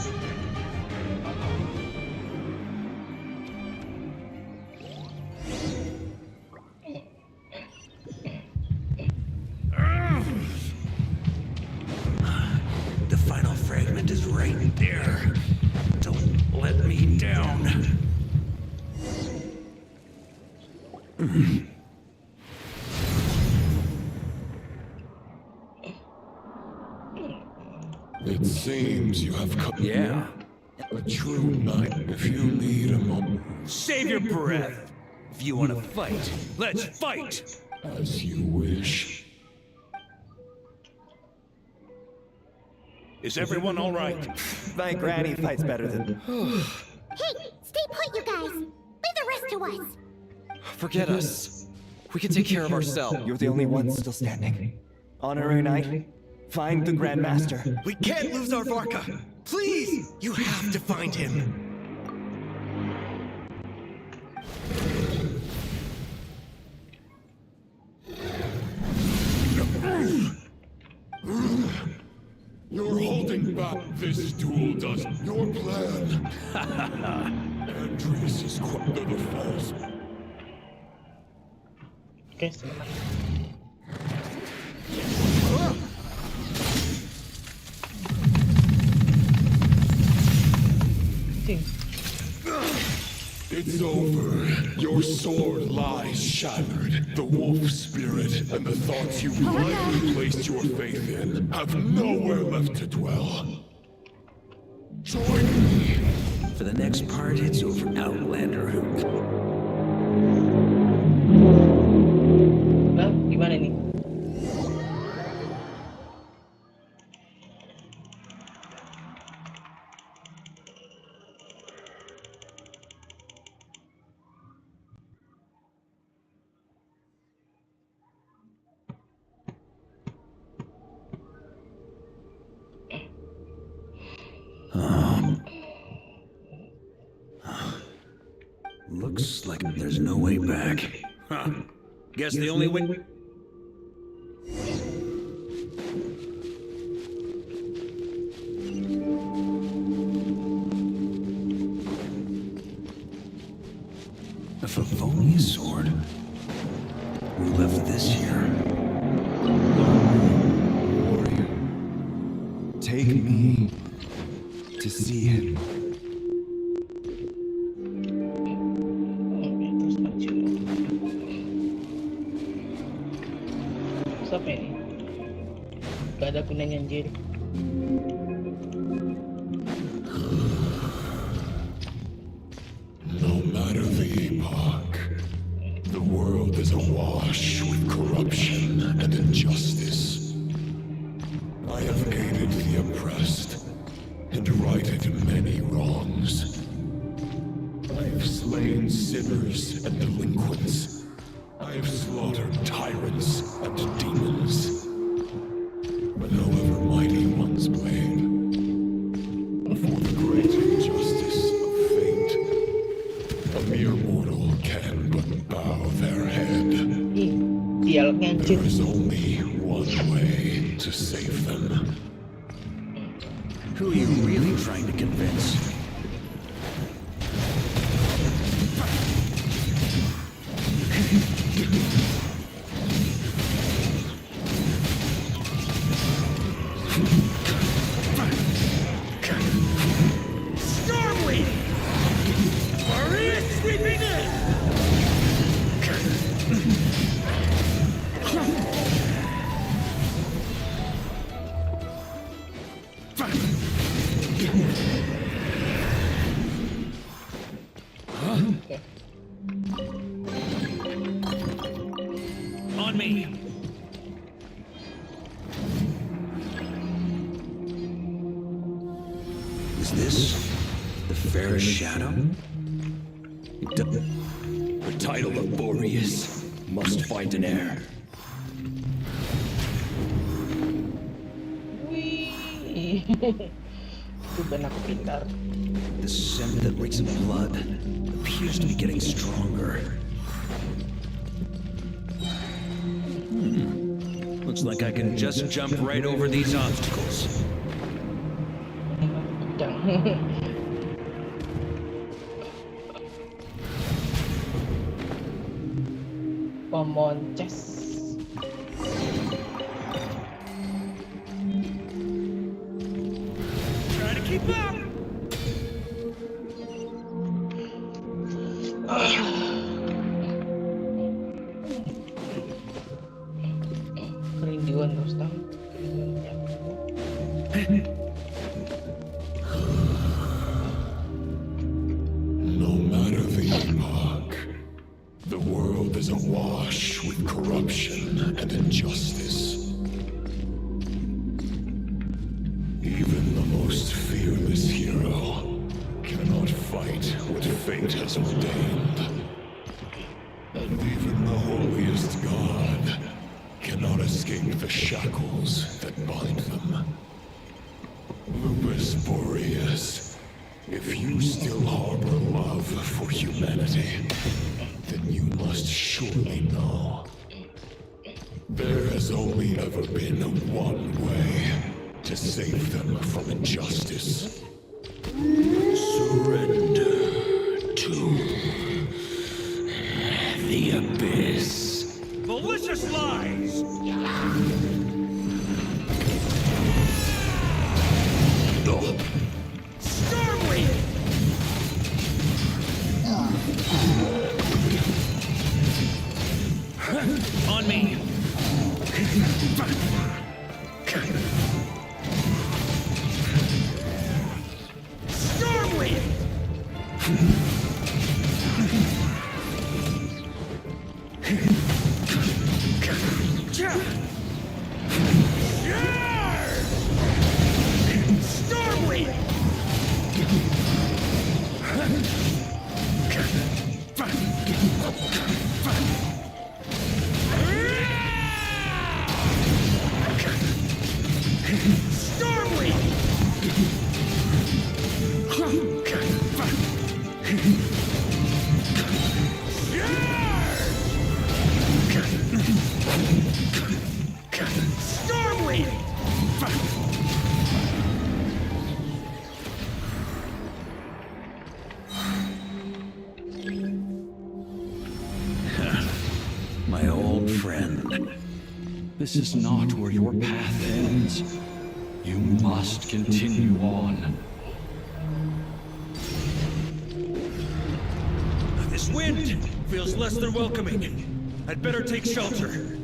The final fragment is right there. Don't let me down. It seems you have come. Yeah. A true knight if you need a moment. Save your breath. If you want to fight, let's fight. As you wish. Is everyone all right? My granny fights better than... Hey, stay put, you guys. Leave the rest to us. Forget us. We can take care of ourselves. You're the only one still standing. Honorary Knight, find the Grandmaster. We can't lose our Varka. Please, you have to find him. You're holding back this duel, does your plan? Andreas is quite the false. Okay, It's over. Your sword lies shattered. The wolf spirit and the thoughts you rightly placed your faith in have nowhere left to dwell. Join me. For the next part, it's over Outlander Hook. Nah, gimana nih? Looks like there's no way back. Huh. Guess the only way... A Favonius sword? Who left this here? Warrior, take me to see him. Siapa ini? Gak ada gunanya anjir. No matter the epoch, the world is awash with corruption and injustice. I have aided the oppressed and righted many wrongs. I have slain sinners and delinquents. I have slaughtered tyrants and demons. But however mighty one's blade, for the great injustice of fate, a mere mortal can but bow their head. There is only one way to save them. Who are you really trying to convince? Is this the fairest shadow? The title of Boreas must find an heir. The scent that reeks of blood appears to be getting stronger. Looks like I can just jump right over these obstacles. Common chest. Try to keep up! Kerinduan terus tahu. No matter the epoch, the world is awash with corruption and injustice. Even the most fearless hero cannot fight what fate has ordained. And even the holiest god cannot escape the shackles that bind them. Lupus Boreas, if you still harbor love for humanity, then you must surely know there has only ever been one way to save them from injustice. Surrender to the abyss. Malicious lies! Stormwind! On me! Stormwind! Stormwind! My old friend. This is not where your path ends. You must continue on. This wind feels less than welcoming. I'd better take shelter.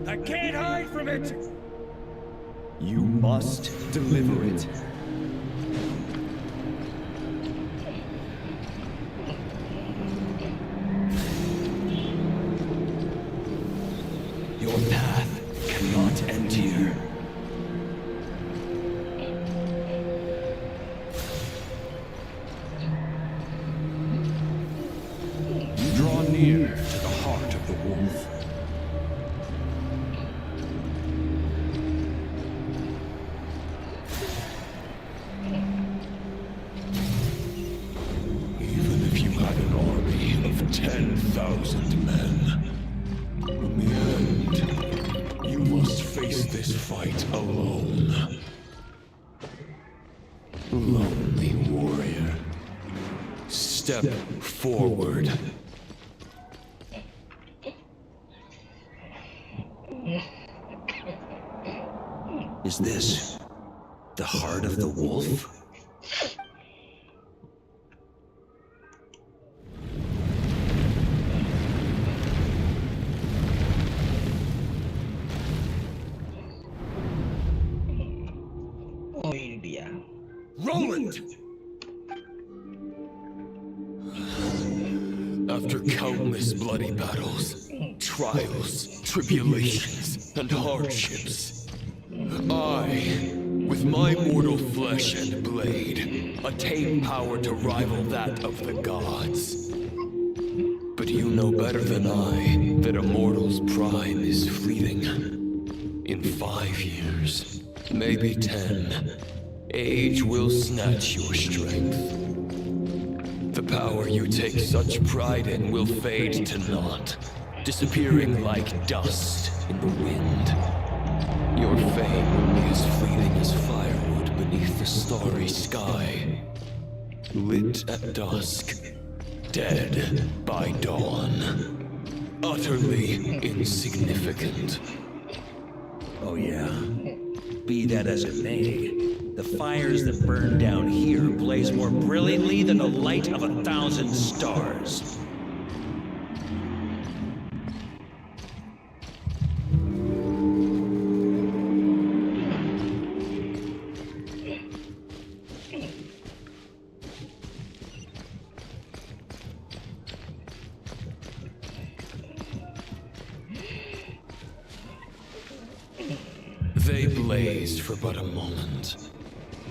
I can't hide from it! You must deliver it. Your path cannot end here. You draw near to the heart of the wolf. Even if you had an army of 10,000 men, in the end, you must face this fight alone. Lonely warrior, step forward. Is this the heart of the wolf? Roland! After countless bloody battles, trials, tribulations, and hardships, I, with my mortal flesh and blade, attained power to rival that of the gods. But you know better than I that a mortal's prime is fleeting. In 5 years, maybe 10, age will snatch your strength. The power you take such pride in will fade to naught, disappearing like dust in the wind. Your fame will be as fleeting as firewood beneath the starry sky, lit at dusk, dead by dawn, utterly insignificant. Oh yeah? Be that as it may, the fires that burn down here blaze more brilliantly than the light of 1,000 stars. They blazed for but a moment.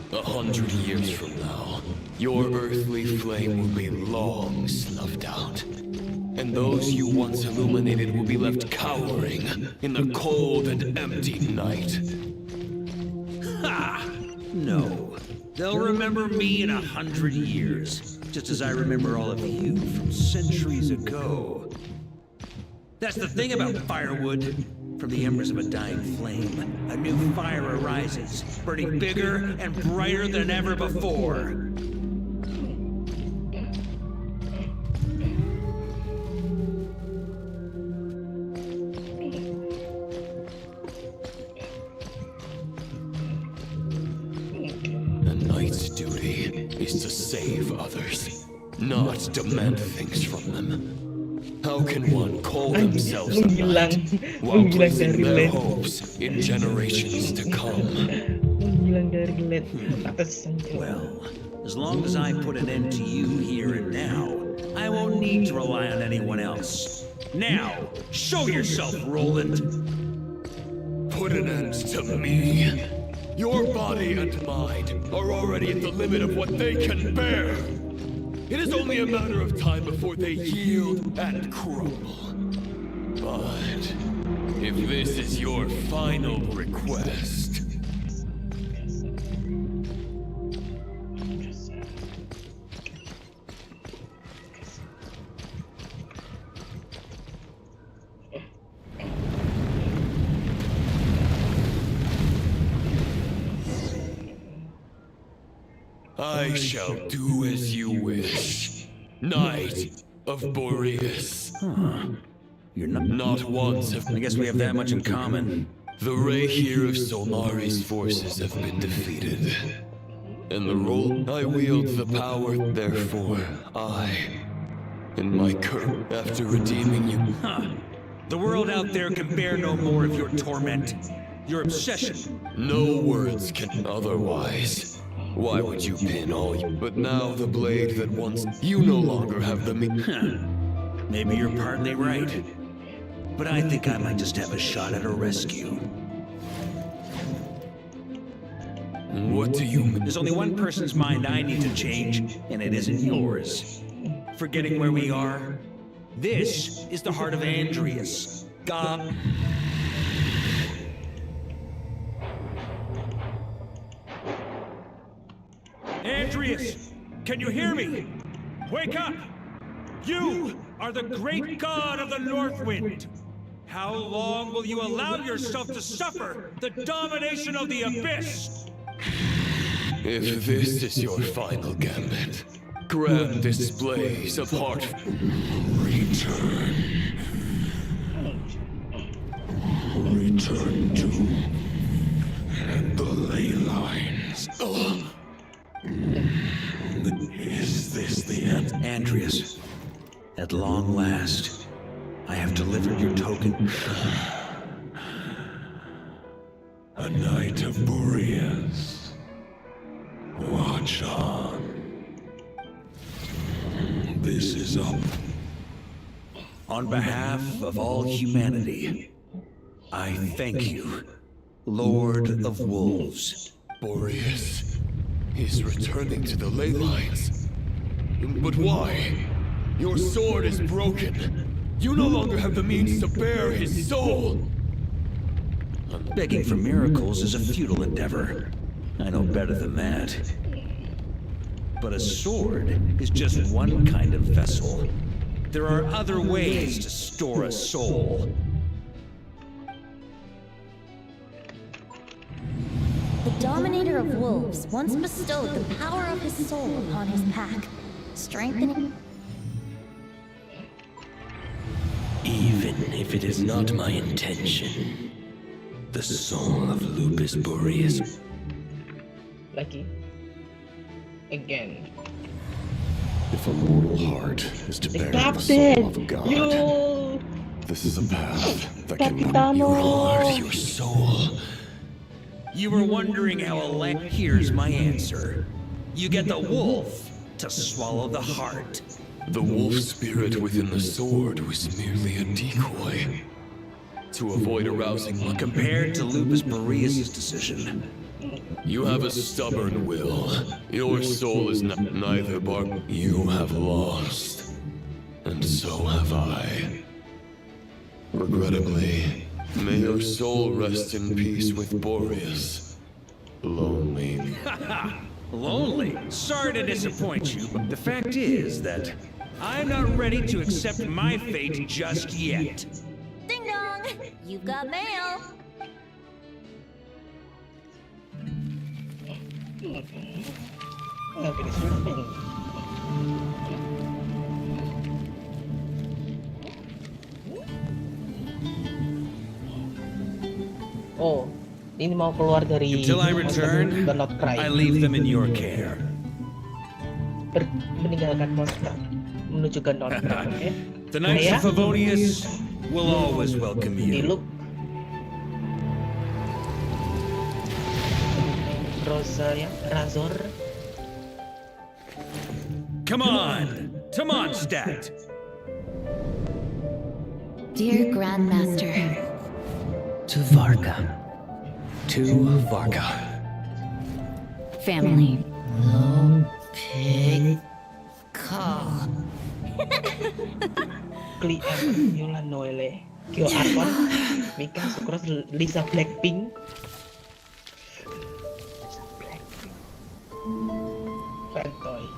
100 years from now, your earthly flame will be long snuffed out. And those you once illuminated will be left cowering in the cold and empty night. Ha! No. They'll remember me in 100 years, just as I remember all of you from centuries ago. That's the thing about firewood. From the embers of a dying flame, a new fire arises, burning bigger and brighter than ever before. A knight's duty is to save others, not demand things from them. How can one call themselves a knight while placing their hopes in generations to come? Well, as long as I put an end to you here and now, I won't need to rely on anyone else. Now, show yourself, Roland! Put an end to me? Your body and mind are already at the limit of what they can bear. It is only a matter of time before they yield and crumble. But if this is your final request... I shall do as you wish, Knight of Boreas. You're not once have... I guess we have that much in common. The ray here of Solari's forces have been defeated. In the role I wield the power, therefore I, in my curse, after redeeming you... The world out there can bear no more of your torment, your obsession. No words can otherwise. Why would you pin all you... But now the blade that once... You no longer have the Maybe you're partly right. But I think I might just have a shot at a rescue. What do you mean? There's only one person's mind I need to change, and it isn't yours. Forgetting where we are? This is the heart of Andreas. God... Andreas, can you hear me? Wake up! You are the great god of the Northwind. How long will you allow yourself to suffer the domination of the Abyss? If this is your final gambit, grand displays of heart... Return. Return to... and the ley lines. Is this the end? Andreas, at long last, I have delivered your token. A knight of Boreas. Watch on. This is up. On behalf of all humanity, I thank you, Lord of Wolves. Boreas is returning to the ley lines. But why? Your sword is broken. You no longer have the means to bear his soul. Begging for miracles is a futile endeavor. I know better than that. But a sword is just one kind of vessel. There are other ways to store a soul. The Dominator of Wolves once bestowed the power of his soul upon his pack, strengthening... Even if it is not my intention, the soul of Lupus Boreas. Lagi. Again. If a mortal heart is to bear the Captain! soul of God, Yo! this is a path that cannot be Capitano! removed. Your soul. You were wondering how here's my answer. You get the wolf to swallow the heart. The wolf spirit within the sword was merely a decoy to avoid arousing. Compared to Lupus Boreas' decision, you have a stubborn will. Your soul is neither bark. You have lost, and so have I. Regrettably, may your soul rest in peace with Boreas. Lonely. Lonely? Sorry to disappoint you, but the fact is that I'm not ready to accept my fate just yet. Ding dong! You've got mail! Oke, disuruh. Oh, ini mau keluar dari. Until I return, I leave them in your care. Meninggalkan monster menuju ke Not Cry. Okay? The Knights of Favonius will always welcome you. Look. Terus ya, Razor. Come on, Mondstadt. Dear Grandmaster. To Varka. To Varka. Family. Pig. Call. Kli Yola Noelle. Kyo Arton. Mika Sukros Lisa Blackpink.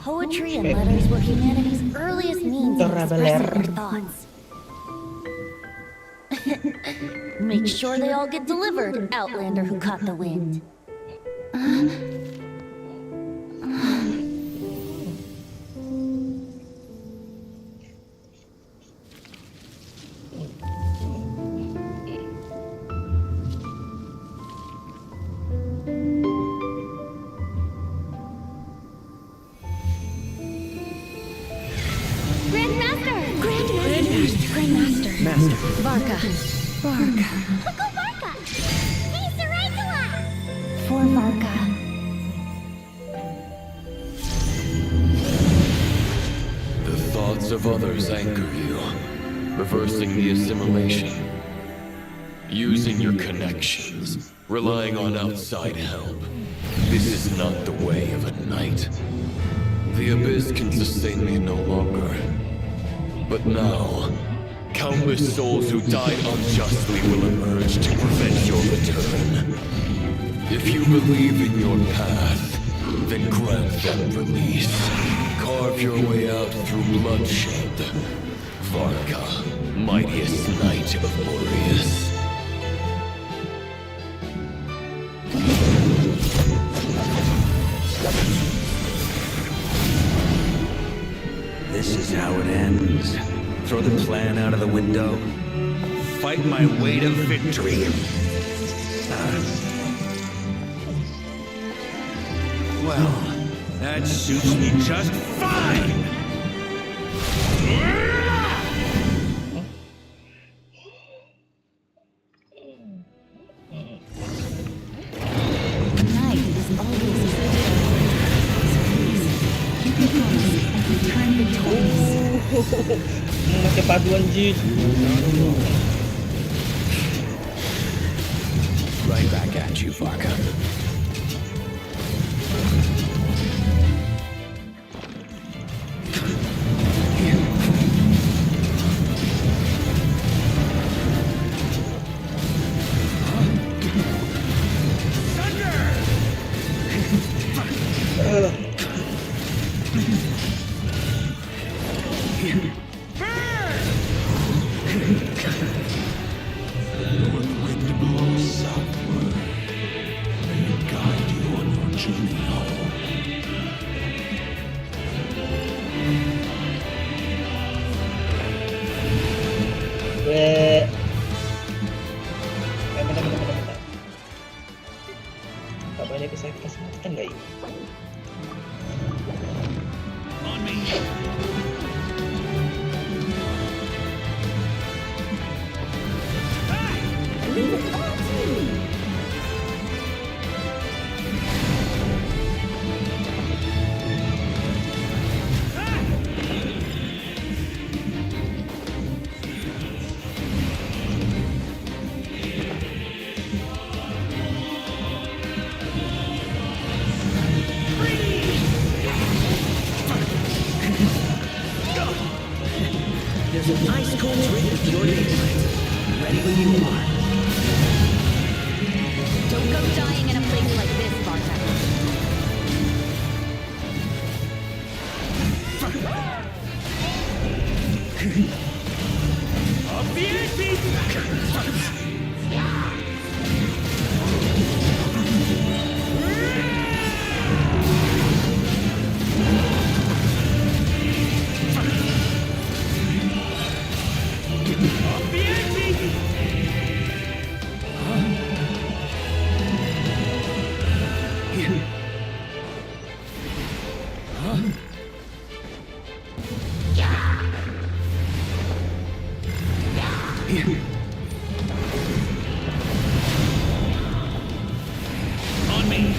Poetry and letters were humanity's earliest means of expressing their thoughts. Make sure they all get delivered, Outlander who caught the wind. Master. Varka. Varka. Uncle Varka! He's the right one! For Varka. The thoughts of others anchor you, reversing the assimilation. Using your connections, relying on outside help. This is not the way of a knight. The abyss can sustain me no longer. But now, countless souls who died unjustly will emerge to prevent your return. If you believe in your path, then grant them release. Carve your way out through bloodshed. Varka, mightiest knight of Boreas. This is how it ends. Throw the plan out of the window. Fight my way to victory. Well, that suits me just fine. Night is always anjir. Right back at you, Vodka. Bapaknya bisa kasih matikan nggak ini? There's an ice cold drink with your name on it. Ready when you are. Don't go dying in a place like this, Bartek. On me.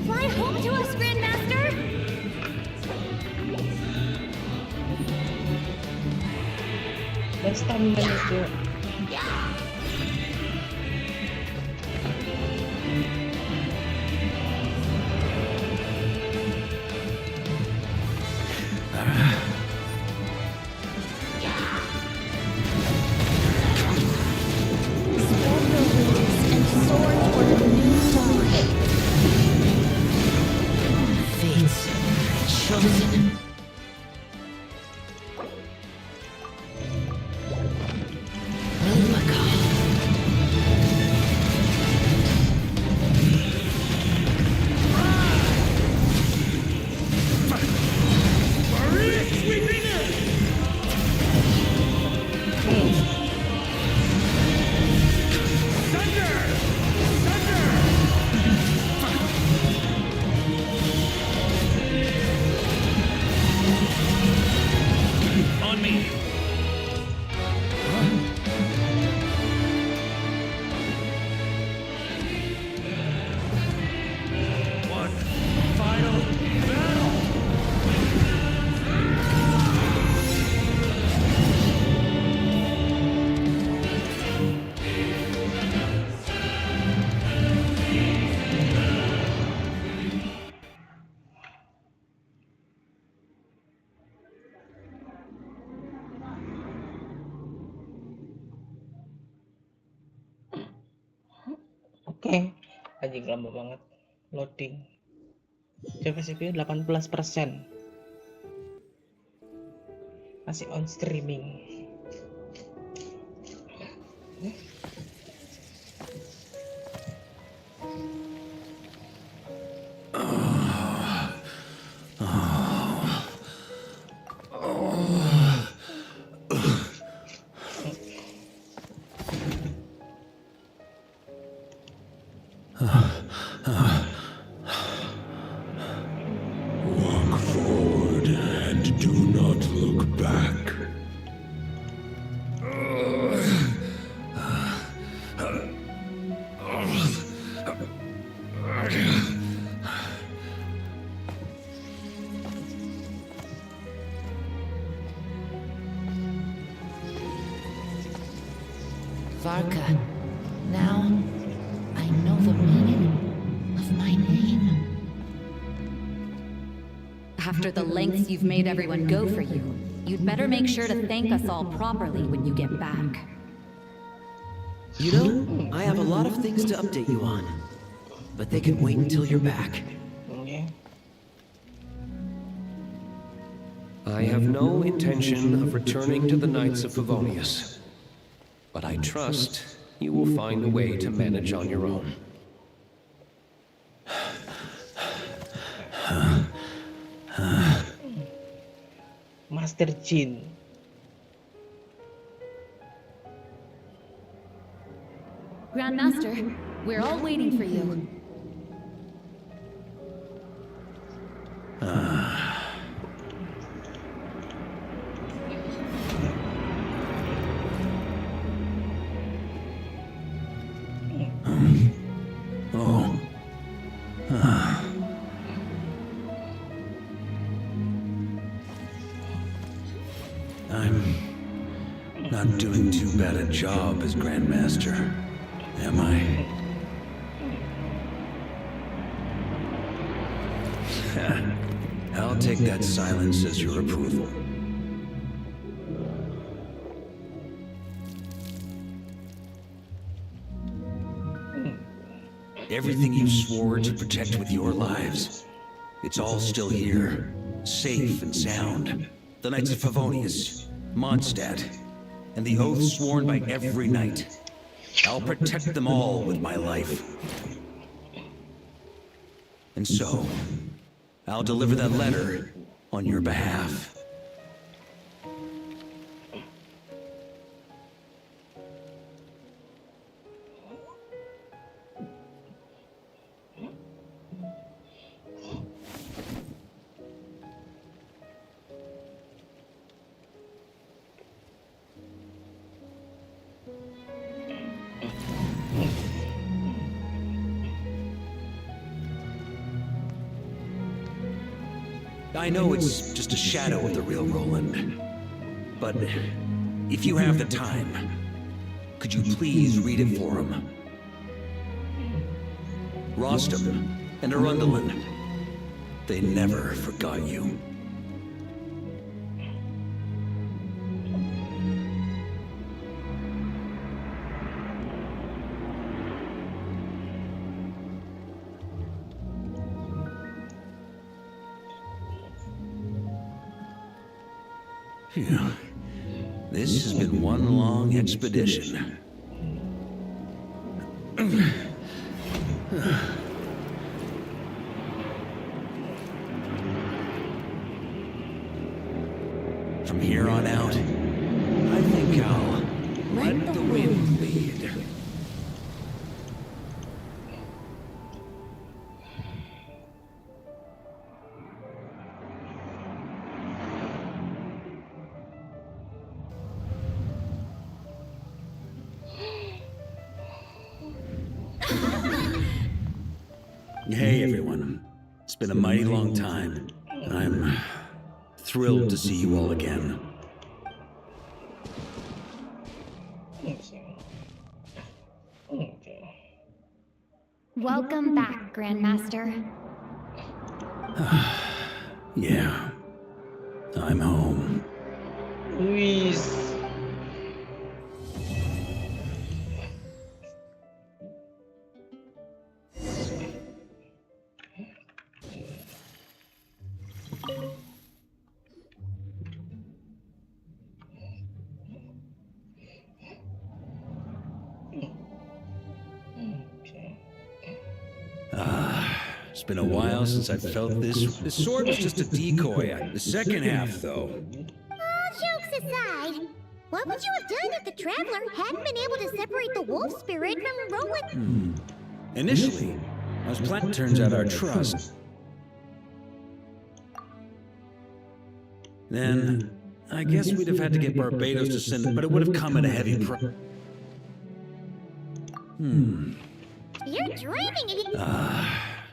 Fly home to us, Grandmaster! Dan stamina itu. Fates chosen. On me. One final battle. Oke, anjing lama banget loading. Coba CPU 18%. Masih on streaming. Walk forward and do not look back. Varka. Now, I know the meaning of my name. After the lengths you've made everyone go for you, you'd better make sure to thank us all properly when you get back. You know, I have a lot of things to update you on, but they can wait until you're back. I have no intention of returning to the Knights of Favonius, but I trust you will find a way to manage on your own. Master Jin. Grandmaster, we're all waiting for you. I'm not doing too bad a job as Grandmaster, am I? I'll take that silence as your approval. Everything you swore to protect with your lives, it's all still here, safe and sound. The Knights of Favonius, Mondstadt, and the oaths sworn by every knight. I'll protect them all with my life. And so, I'll deliver that letter on your behalf. I know it's just a shadow of the real Roland, but if you have the time, could you please read it for him? Rostam and Arundelen, they never forgot you. Phew. This has been one long expedition. From here on out, I think I'll let the wind lead. Hey everyone, it's been a mighty long time. I'm thrilled to see you all again. Welcome back, Grandmaster. Yeah, I'm home. Luis. It's been a while since I felt this. This sword was just a decoy. The second half, though. All jokes aside, what would you have done if the Traveler hadn't been able to separate the wolf spirit from Roland? Initially, I was planning. Turns out our trust. Then, I guess we'd have had to get Barbados to send it, but it would have come at a heavy price. You're dreaming if you...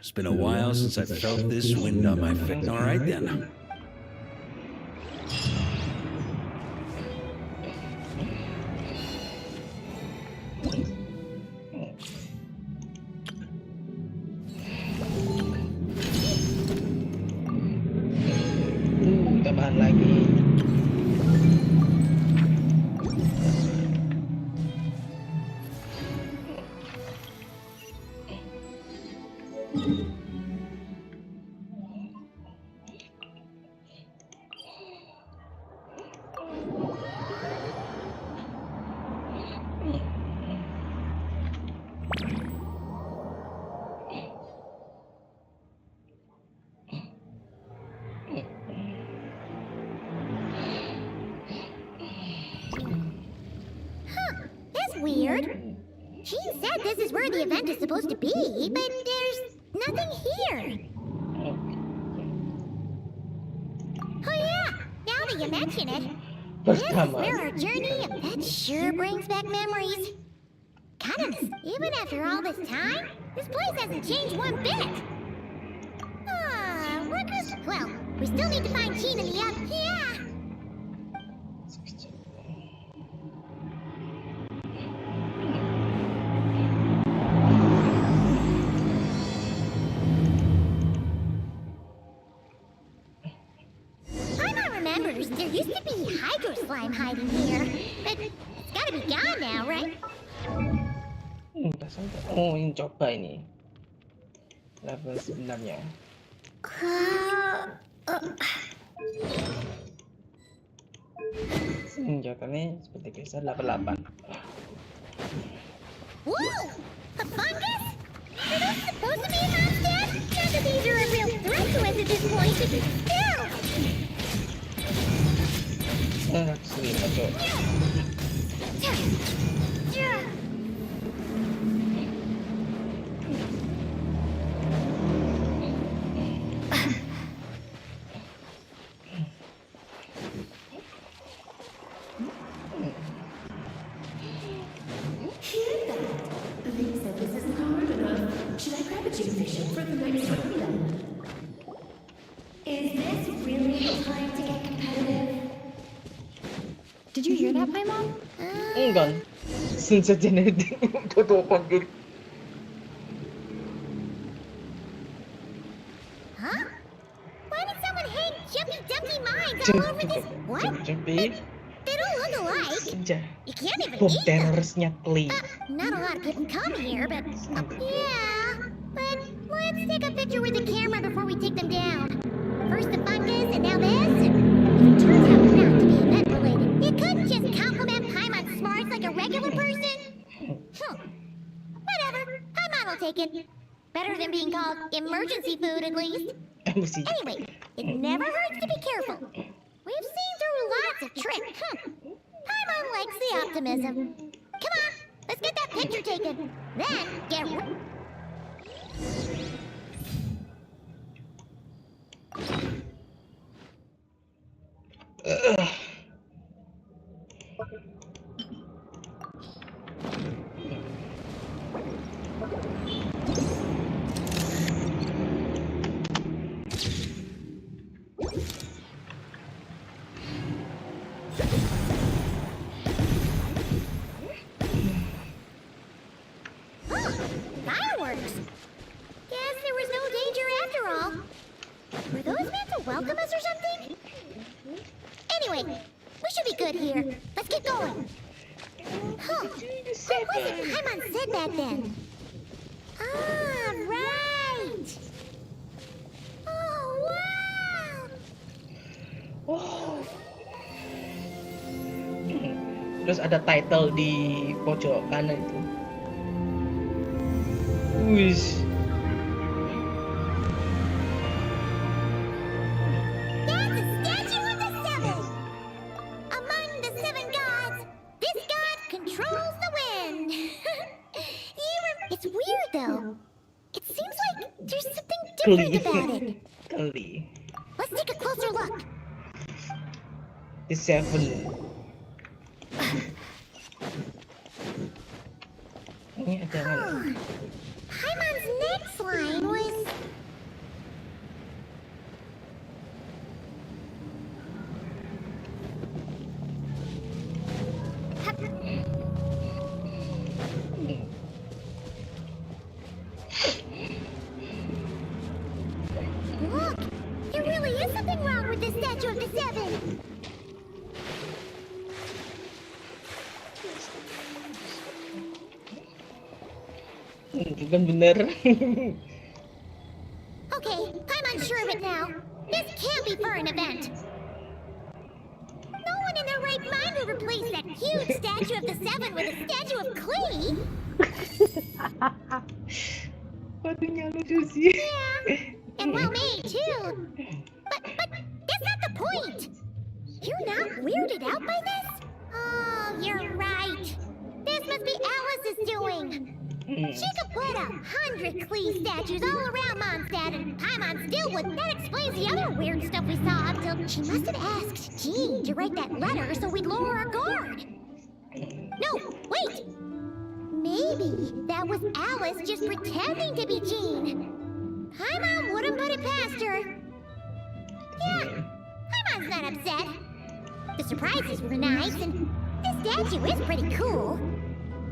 It's been a while since I felt this wind on my face. All right, then. weird. Gene said this is where the event is supposed to be, but there's nothing here. Oh yeah, now that you mention it, this is where our journey, and that sure brings back memories. Goodness, even after all this time, this place hasn't changed one bit. Workers? Well, we still need to find Gene in the yeah. There used to be hydro slime hiding here, but it's gotta be gone now, right? Oh, ini coba ini level 9-nya. Senjatanya seperti biasa level 8. Whoa! A fungus? Are those supposed to be monsters? Not that these are a real threat to us at this point, but still! Sweet, okay. Should I grab a jigsaw for the next one? Is this really the time to get competitive? Did you hear that, Paimon? Enggak. Senjatanya tutupan dulu. Huh? Why did someone hang Jumpy Dumpy mines all over this? What? Jumpy? They don't look alike. You can't even Bom eat them. terorisnya Klee. Not a lot of people come here, but yeah. But let's take a picture with the camera before we take them down. First the fungus, and now this. If it turns out not to be event related, you couldn't just compliment Paimon's smarts like a regular person. Whatever. Paimon will take it. Better than being called emergency food, at least. Anyway, it never hurts to be careful. We've seen through lots of tricks. Paimon likes the optimism. Come on, let's get that picture taken. Then get. Fireworks! Guess there was no danger after all. Were those meant to welcome us or something? Anyway, we should be good here. Let's get going. Huh. What was it Paimon said back then? Ah, right! Oh, wow! Terus ada title di pojok kanan itu. Wish. That's a statue of the seven! Among the seven gods, this god controls the wind. It's weird though. It seems like there's something different about it. Kali. Let's take a closer look. The seven. Ini ada mana? Paimon's next line was... Look! There really is something wrong with this statue of the seven! Kan bener. Okay, Paimon's sure of it now. This can't be for an event. No one in their right mind would replace that huge statue of the seven with a statue of Klee. Badannya lucu sih. Yeah, and well made too. But that's not the point. You're not weirded out by this? Oh, you're right. This must must be Alice's doing. She could put 100 Klee statues all around Mondstadt, and Paimon still would. That explains the other weird stuff we saw until she must have asked Jean to write that letter so we'd lower our guard. No, wait! Maybe that was Alice just pretending to be Jean. Paimon wouldn't put it past her. Yeah, Paimon's not upset. The surprises were nice, and this statue is pretty cool.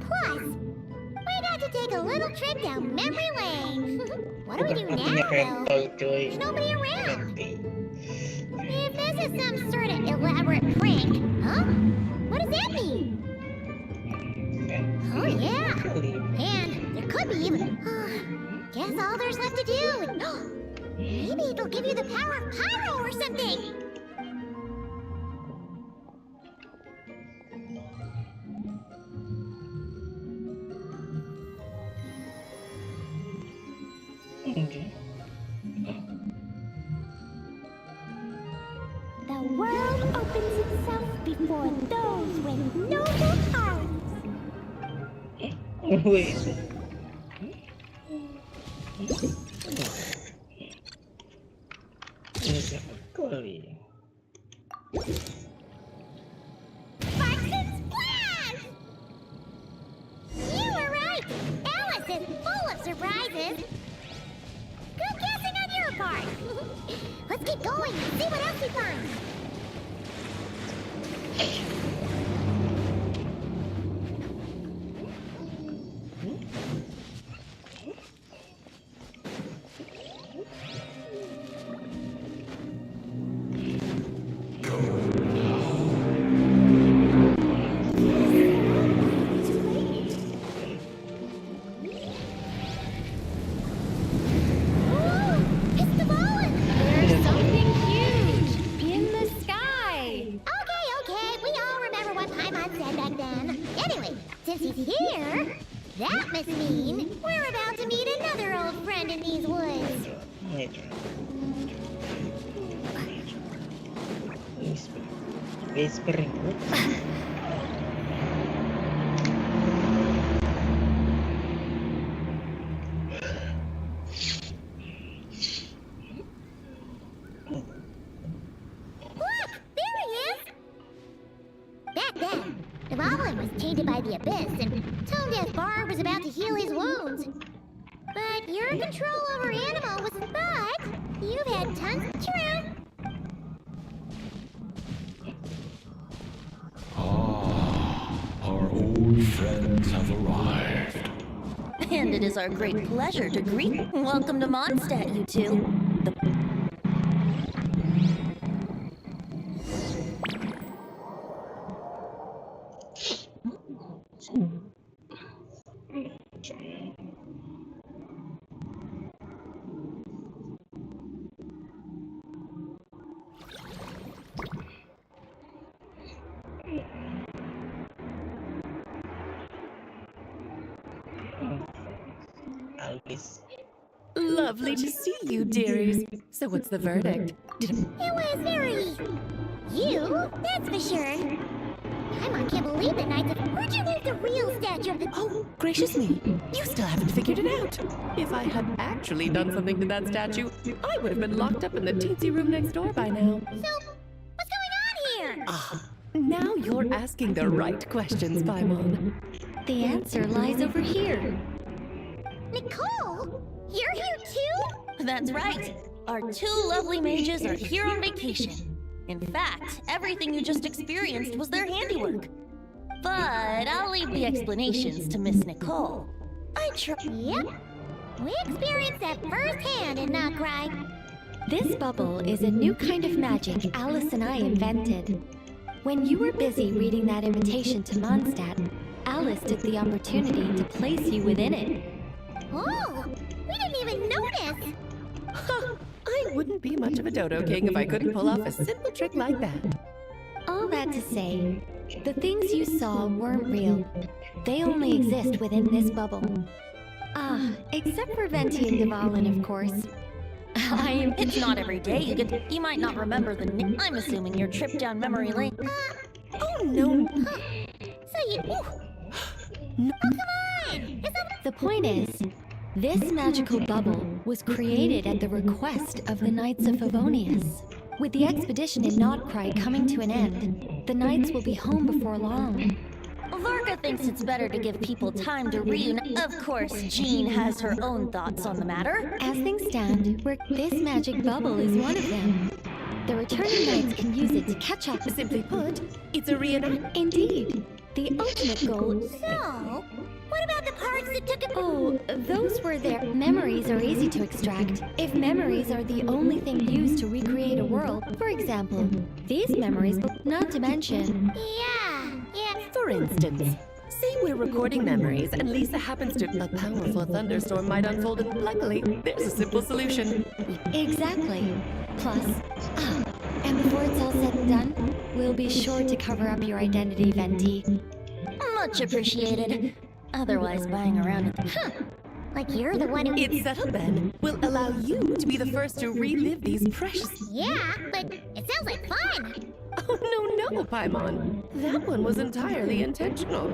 Plus, we got to take a little trip down memory lane. What do we do now, though? There's nobody around. If this is some sort of elaborate prank, huh? What does that mean? Oh, yeah. And there could be even... guess all there's left to do. Maybe it'll give you the power of pyro or something. Okay. The world opens itself before those with noble hearts. Wait. Foxcon's plan! You were right! Alice is full of surprises! Good guessing on your part! Let's keep going and see what else we find! Whispering. Back then, the Goblin was tainted by the Abyss, and Tone Deaf Bar was about to heal his wounds. But your control over Animal was... But you've had tons to around. Our old friends have arrived. And it is our great pleasure to greet. Welcome to Mondstadt, you two. Lovely to see you, dearies. So what's the verdict? It was very... you, that's for sure. I can't believe the night that... Where'd you leave the real statue of the... Oh, gracious me. You still haven't figured it out. If I had actually done something to that statue, I would have been locked up in the teensy room next door by now. So, what's going on here? Now you're asking the right questions, Paimon. The answer lies over here. Nicole? You're here too? That's right. Our two lovely mages are here on vacation. In fact, everything you just experienced was their handiwork. But I'll leave the explanations to Miss Nicole. Yep. We experienced that firsthand in Knockry. This bubble is a new kind of magic Alice and I invented. When you were busy reading that invitation to Mondstadt, Alice took the opportunity to place you within it. Oh, we didn't even notice. I wouldn't be much of a dodo king if I couldn't pull off a simple trick like that. All that to say, the things you saw weren't real. They only exist within this bubble. Except for Venti and Dvalin, of course. It's not every day you might not remember the name. I'm assuming your trip down memory lane. Oh no. So you... Oh, come on! The point is, this magical bubble was created at the request of the Knights of Favonius. With the expedition in Nodcry coming to an end, the Knights will be home before long. Varka thinks it's better to give people time to reunite. Of course, Jean has her own thoughts on the matter. As things stand, this magic bubble is one of them. The returning Knights can use it to catch up. Simply put, it's a reenactment. Indeed. The ultimate goal. So, what about the parts that took it? Oh, those were their memories are easy to extract. If memories are the only thing used to recreate a world, for example, these memories, not to mention. Yeah. For instance, say we're recording memories and Lisa happens to. A powerful thunderstorm might unfold, and luckily, there's a simple solution. Exactly. Plus, and before it's all said and done, we'll be sure to cover up your identity, Venti. Much appreciated. Otherwise, buying around. Like you're the one who. It's settled then. We'll allow you to be the first to relive these precious. Yeah, but it sounds like fun. Oh, no, Paimon. That one was entirely intentional.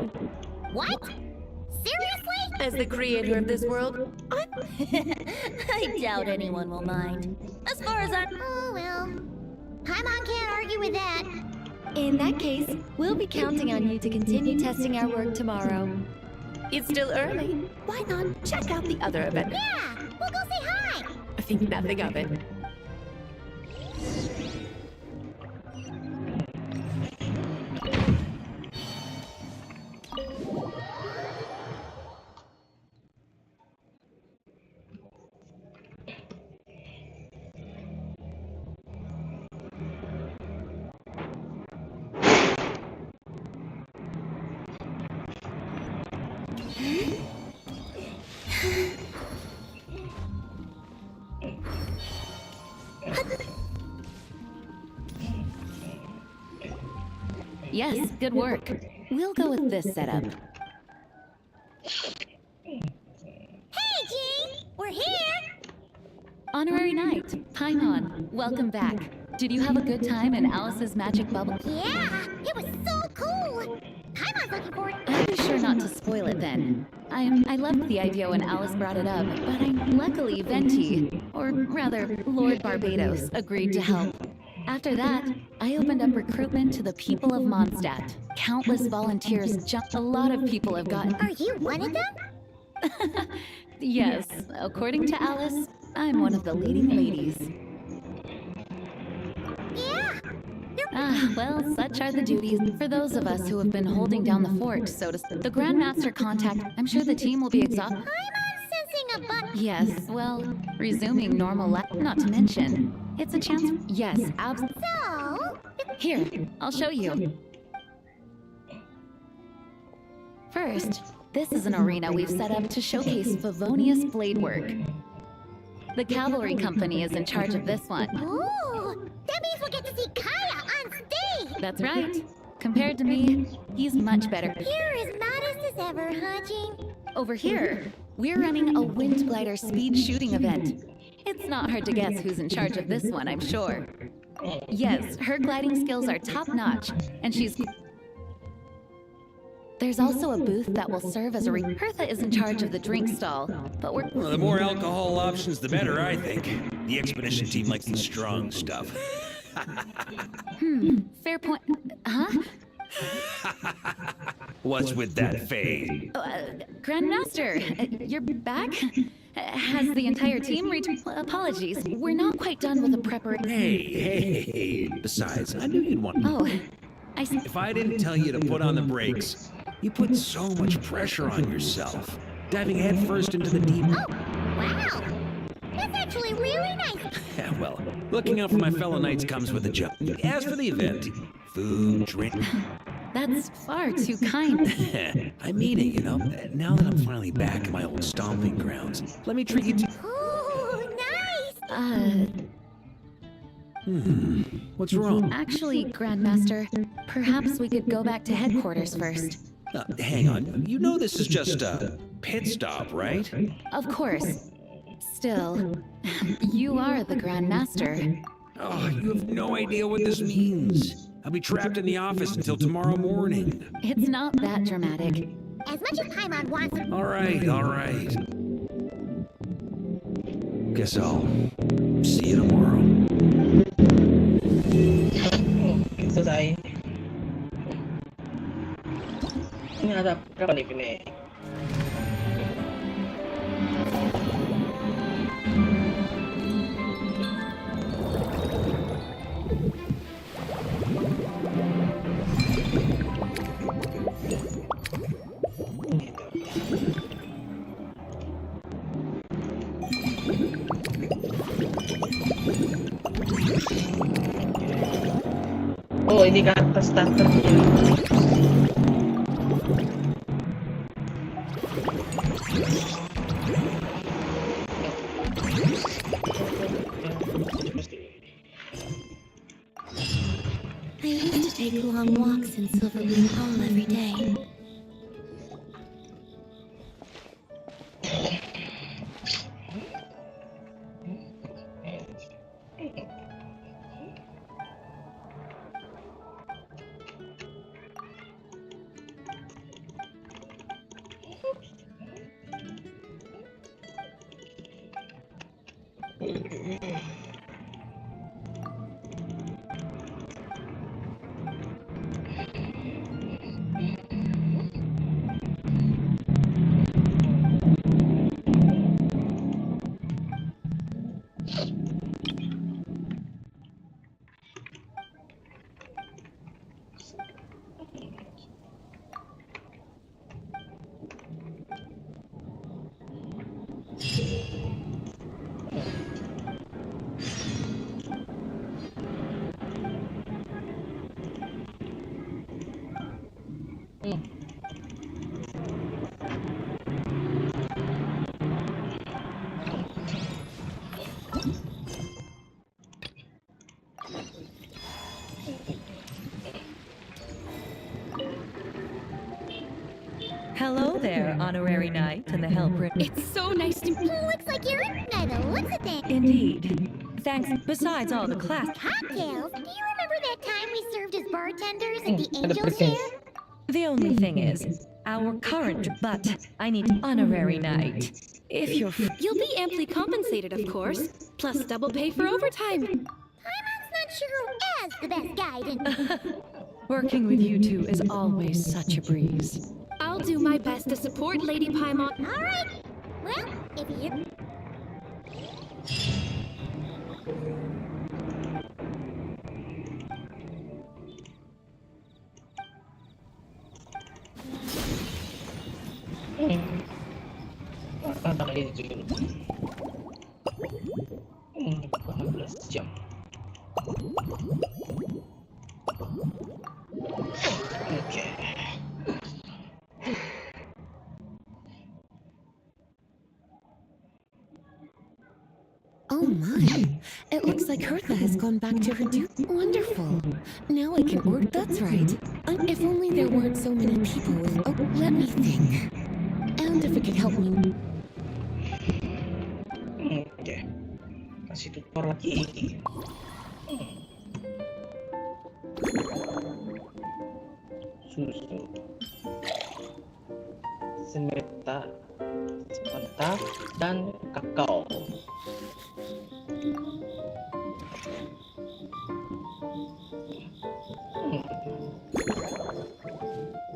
What? Seriously? As the creator of this world, I doubt anyone will mind. As far as I'm. Oh, well. Paimon can't argue with that. In that case, we'll be counting on you to continue testing our work tomorrow. It's still early. Why not check out the other event? Yeah, we'll go say hi. I think nothing of it. Yes, good work. We'll go with this setup. Hey, Jean! We're here! Honorary Knight, Paimon, welcome back. Did you have a good time in Alice's magic bubble? Yeah, it was so cool! Paimon's looking forward. I'll be sure not to spoil it then. I loved the idea when Alice brought it up, but luckily Venti, or rather Lord Barbados, agreed to help. After that, I opened up recruitment to the people of Mondstadt. Countless volunteers jumped. A lot of people have gotten. Are you one of them? Yes, according to Alice, I'm one of the leading ladies. Yeah. Well, such are the duties for those of us who have been holding down the fort, so to speak. The Grandmaster contact, I'm sure the team will be exhausted. I'm sensing a button. Yes, well, resuming normal not to mention, it's a chance. Yes, absolutely. So? Here, I'll show you. First, this is an arena we've set up to showcase Favonius blade work. The cavalry company is in charge of this one. Ooh, that means we'll get to see Kaya on stage. That's right. Compared to me, he's much better. You're as modest as ever, huh, Jean? Over here, we're running a wind glider speed shooting event. It's not hard to guess who's in charge of this one, I'm sure. Yes, her gliding skills are top-notch, and she's... There's also a booth that will serve as a Hertha is in charge of the drink stall, but we're... Well, the more alcohol options, the better, I think. The expedition team likes the strong stuff. Fair point. Huh? What's with that fade? Grandmaster, you're back? Has the entire team apologies. We're not quite done with the preparation. Hey. Besides, I knew you'd want... Oh, If I didn't tell you to put on the brakes, you put so much pressure on yourself. Diving headfirst into the deep... Oh, wow. That's actually really nice. Well, looking out for my fellow knights comes with a job. As for the event, food, drink... That's far too kind. I mean it, you know. Now that I'm finally back in my old stomping grounds, let me treat you to... Ooh, nice! What's wrong? Actually, Grandmaster, perhaps we could go back to headquarters first. Hang on. You know this is just a pit stop, right? Of course. Still, you are the Grandmaster. Oh, you have no idea what this means. I'll be trapped in the office until tomorrow morning. It's not that dramatic. As much as Paimon wants it. All right. Guess I'll see you tomorrow. Selesai. Ini ada berapa nih ini? Oh, ini kata starternya. I used to take long walks in Silvermoon Hall every day. Hello there, honorary knight and the helper. It's so nice to meet you. Looks like you're in by the looks of things. Indeed. Thanks. Besides all the class. Cocktails? Do you remember that time we served as bartenders at the Angel's Share? The only thing is, our current, but I need honorary knight. If you're You'll be amply compensated, of course, plus double pay for overtime. Paimon's not sure who has the best guidance. Working with you two is always such a breeze. I'll do my best to support Lady Paimon. All right. Well, if you... Tanggal ini dulu. 12 jam. Oke. Oh my, it looks like Hertha has gone back to her duty. Wonderful. Now I can order. That's right. If only there weren't so many people with. Oh, let me think. And if it could help me. Oke. Kasih tutor lagi. Susu. Semetak, dan kakao.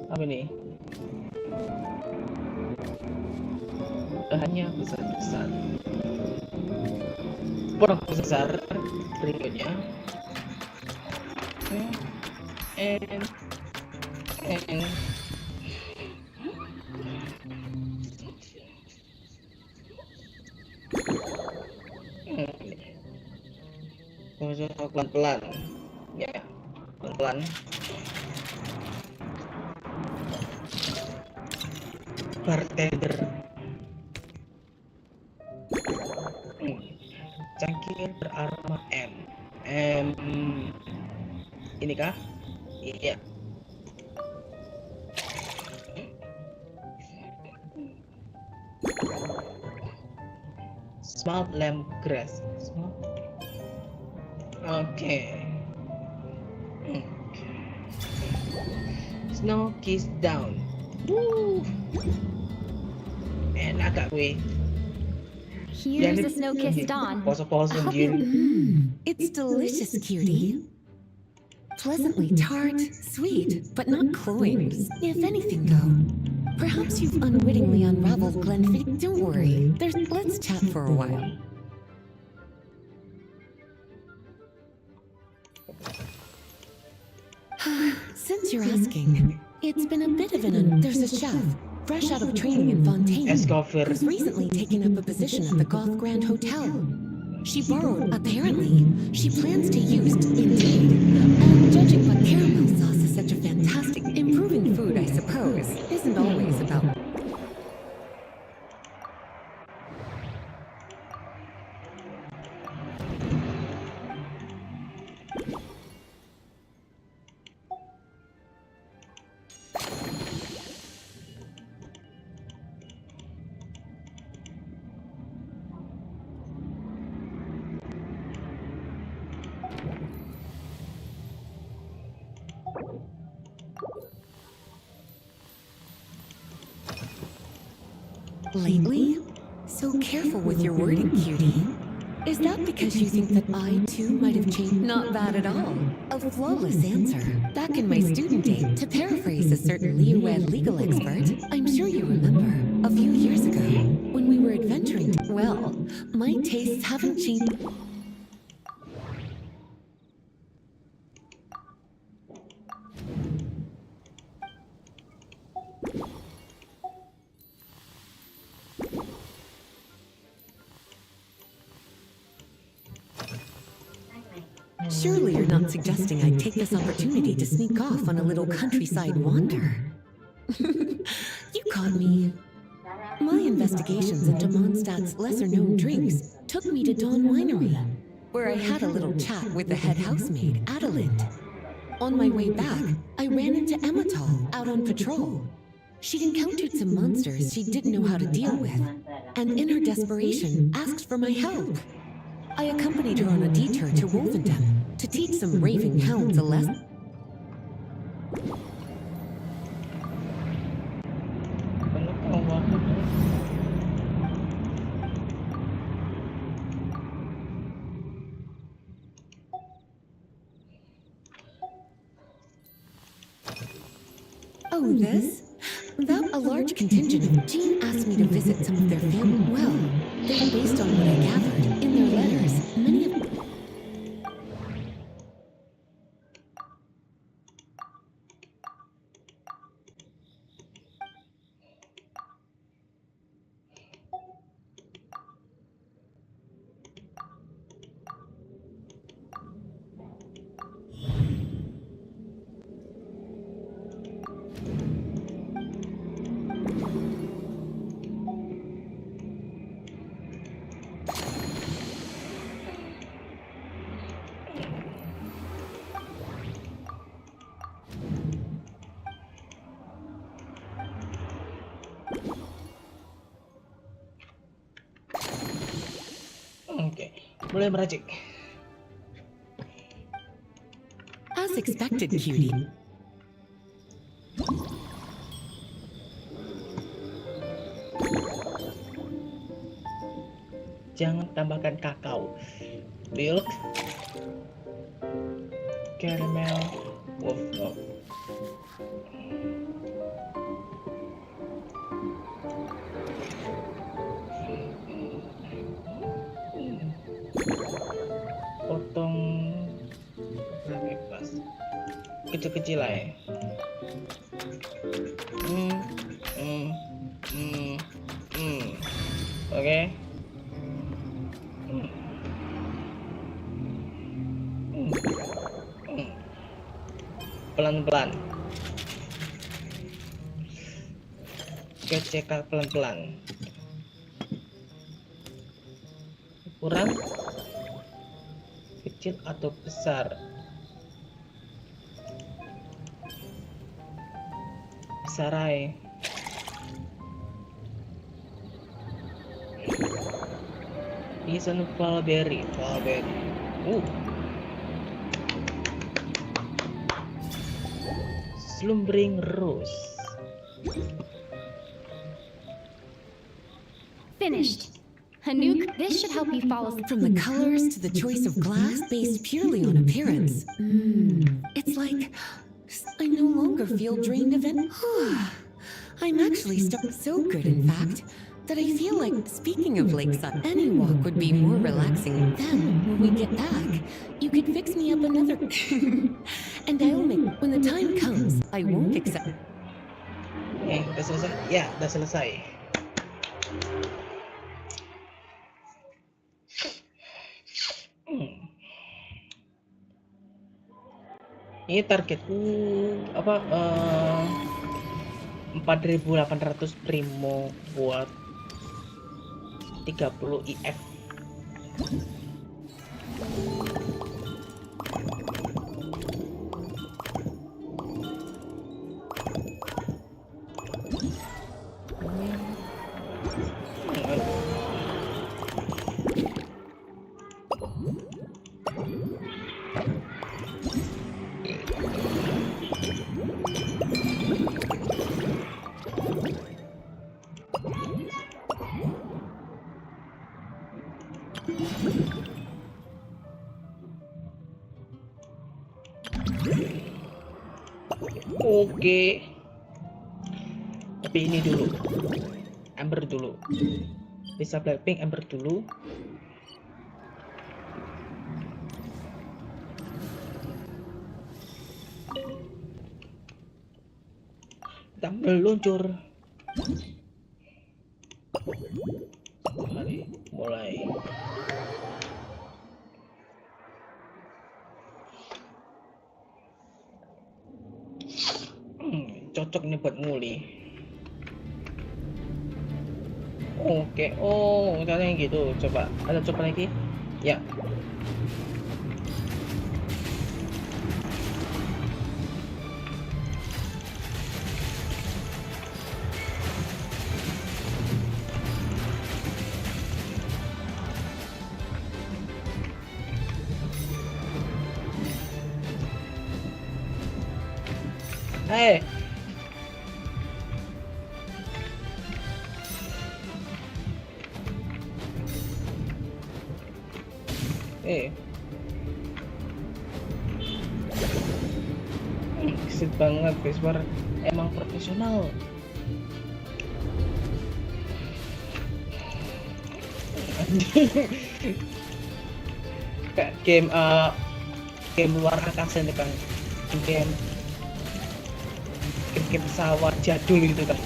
Apa ini? Bahannya besar-besar. Kurang besar berikutnya. And pelan-pelan, ya, pelan-pelan. Bartender, cangkir beraroma M. Ini kah? Iya. Small lamb grass. Okay. Snow kiss down. Woo. kakak gue. Here's a snow-kissed dawn. Poso-poso Oh, gini. it's delicious, cutie. Pleasantly tart, sweet, but not cloying. If anything, though, perhaps you've unwittingly unraveled Glenfiddich. Don't worry. Let's chat for a while. Since you're asking, it's been a bit of There's a chef, fresh out of training in Fontaine, who's recently taken up a position at the Goth Grand Hotel. She borrowed, apparently. She plans to use, indeed. And judging by caramel sauce is such a fantastic, improving food, I suppose, isn't always about... Lately? So careful with your wording, cutie. Is that because you think that I, too, might have changed? Not bad at all. A flawless answer. Back in my student days, to paraphrase a certain Leo-Ed legal expert, I'm sure you remember, a few years ago, when we were adventuring, well, my tastes haven't changed. Surely you're not suggesting I take this opportunity to sneak off on a little countryside wander. You caught me. My investigations into Mondstadt's lesser-known drinks took me to Dawn Winery, where I had a little chat with the head housemaid, Adelind. On my way back, I ran into Emmetall out on patrol. She'd encountered some monsters she didn't know how to deal with, and in her desperation, asked for my help. I accompanied her on a detour to Wolvendam to teach some raving hounds a lesson. Oh, this? That a large contingent of Jean asked me to visit some of their family. Well, they're based on what I gathered in their letters. Many of Oke, mulai meracik. As expected, cutie. Jangan tambahkan kakao, milk, caramel, wolf. Potong lagi pas kecil-kecil lah ya. Oke. Pelan-pelan. Cekak pelan-pelan. Ukuran kecil atau besar? Besar aja. Isan Falberry. Slumbering Rose. finished. This should help you follow. From the colors to the choice of glass based purely on appearance. It's like I no longer feel drained of it. I'm actually stuck so good, in fact, that I feel like, speaking of lakeside, any walk would be more relaxing. Then, when we get back, you could fix me up another. And I'll make, when the time comes, I won't accept. Udah selesai? Ya, udah selesai. Ini targetku apa? 4.800 primo buat 30 IF. Oke. Tapi ini dulu. Amber dulu. Bisa Blackpink Amber dulu. Kita meluncur. Mari mulai. Cocok nih buat Nguli. Oke, oh caranya gitu. Coba, ada coba lagi? Ya. Hey. Kesit banget, Besar emang profesional. Kayak game luar angkasa ini kan, game pesawat jadul itu kan.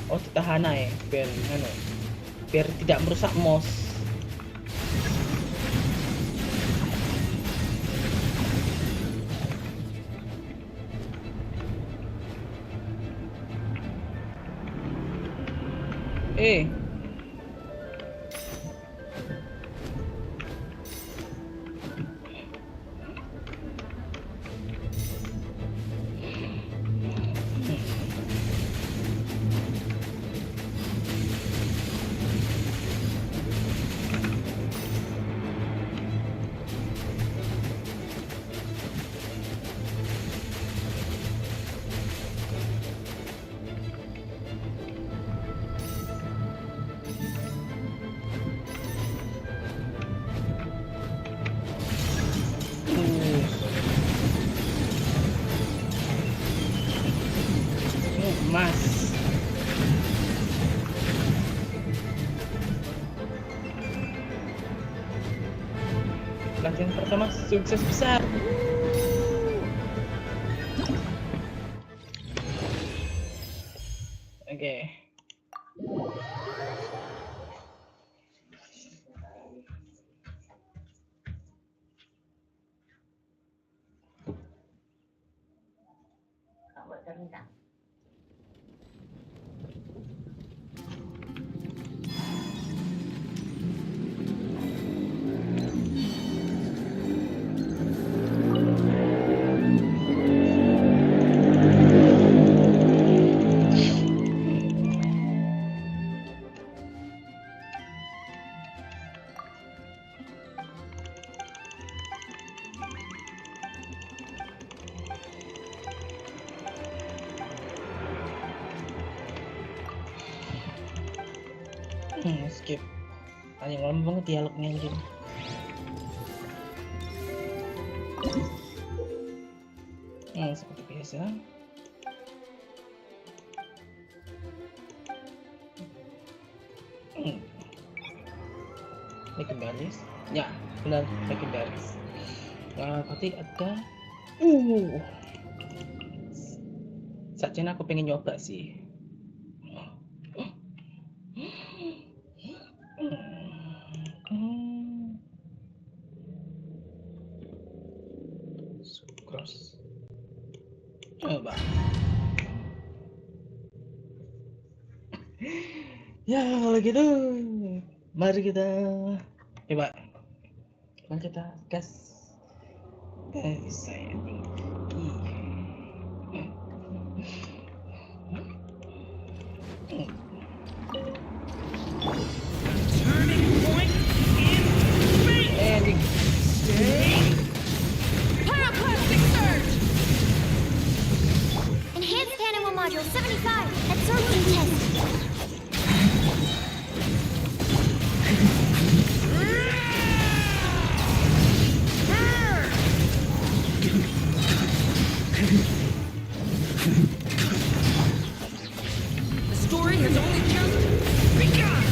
Oh, tetahana ya, biar tidak merusak mouse. Mas. Latihan pertama sukses besar. Oke. Skip. Anjing lama banget dialognya anjing. Seperti biasa. Legendaris. Ya, benar legendaris. Berarti ada saja aku pengen nyoba sih. Cross. Coba. Ya kalau gitu, mari kita coba. Mari kita gas. Saya tinggi. Turning point in space. Pyroclastic surge! Enhanced animal module 75. Absorption test. The story has only just begun!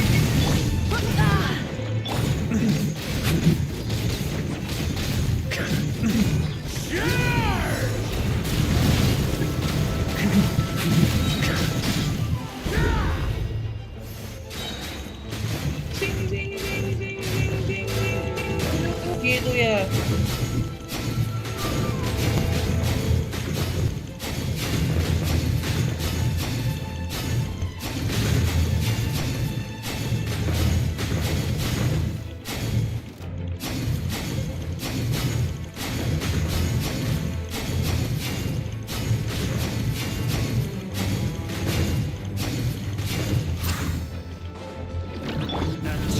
Gitu ya.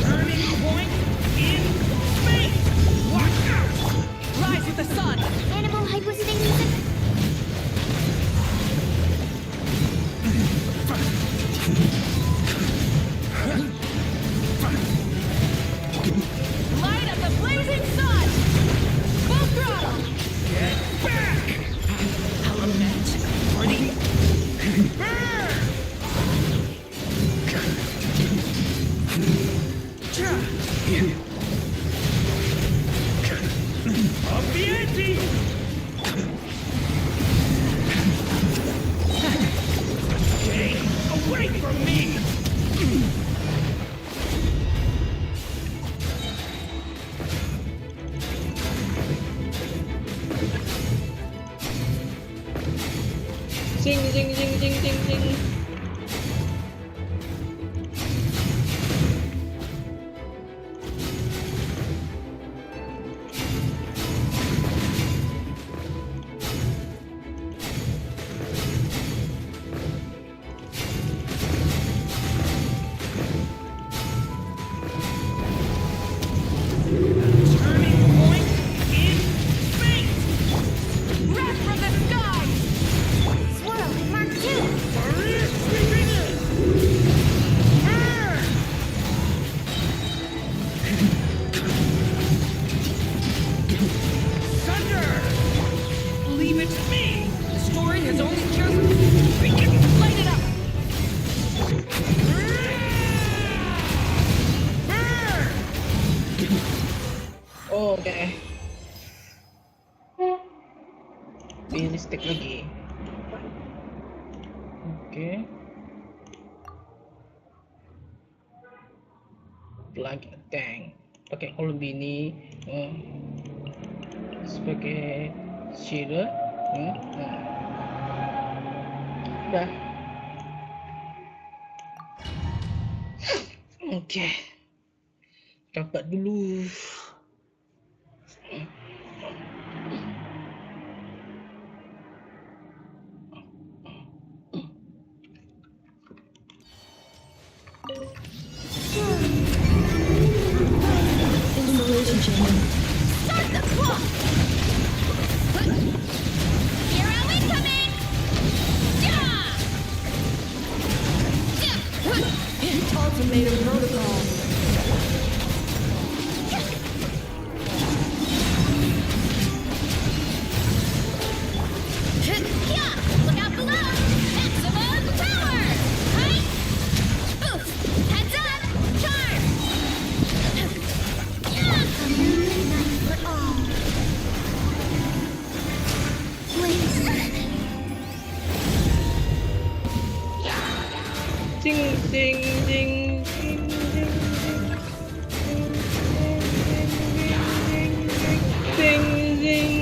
Turning point in space. Watch out! Rise with the sun! Animal hypostasis. Light of the blazing sun! Full throttle! Get back! Element ready! Ambienti! Stay away from me! Zing zing zing zing zing zing. Turning point in space! Wrath from the sky! Swirl Mark 2. Maria sweeping in! Thunder! Leave it to me! The story has only just begun! Light it up! Oke. Pilih stick lagi. Oke. Plug tank. Pakai kolom ini sebagai shield. Udah. Oke. Coba dulu. Installation chamber. Start the clock! Hero incoming! Yeah! Told him Automated protocol. Look out below! Maximum power! Right? Boost! Heads up! Charge! Ding ding ding ding ding ding.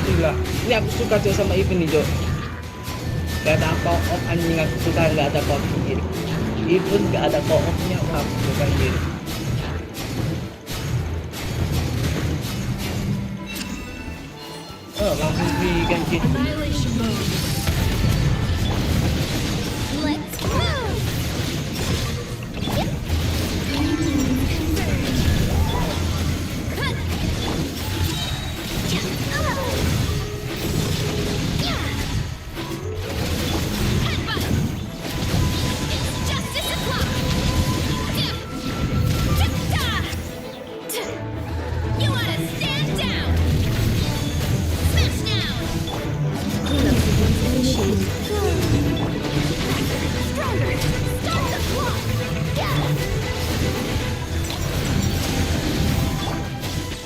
Gila, ini aku suka Jo sama event nih Jo. Gak ada co-op anjing, aku suka gak ada co-op sendiri. Event gak ada co-opnya, aku suka sendiri. Langsung diganti. Annihilation mode. Let's move! You wanna stand down? Smash down! Stronger! Start the clock!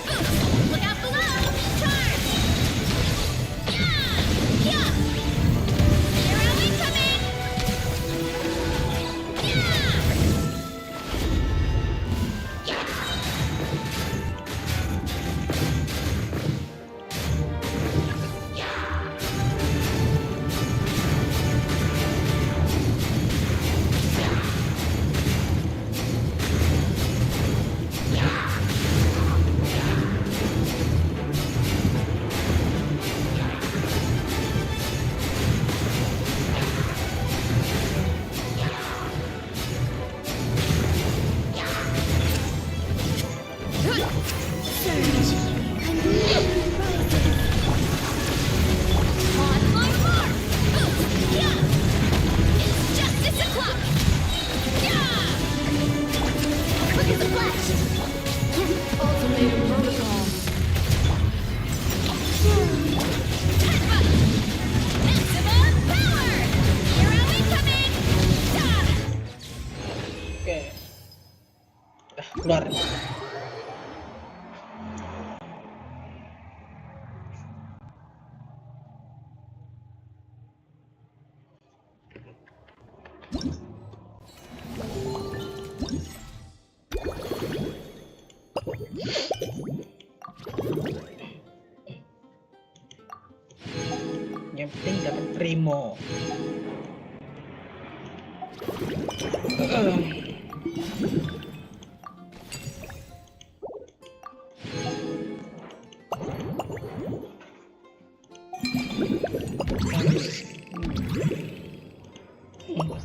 Boost! Look out below! Charge! Zero incoming! On my mark! Boost! It's justice o'clock! Look at the flash! Automated protocol. Maximum power! Zero incoming! Oke. Keluar. Yang penting dapat primo.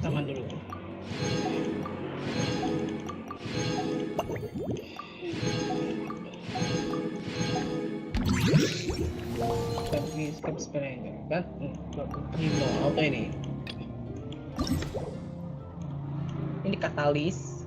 Tangan dulu. Skip sebenarnya kan primo auto ini katalis.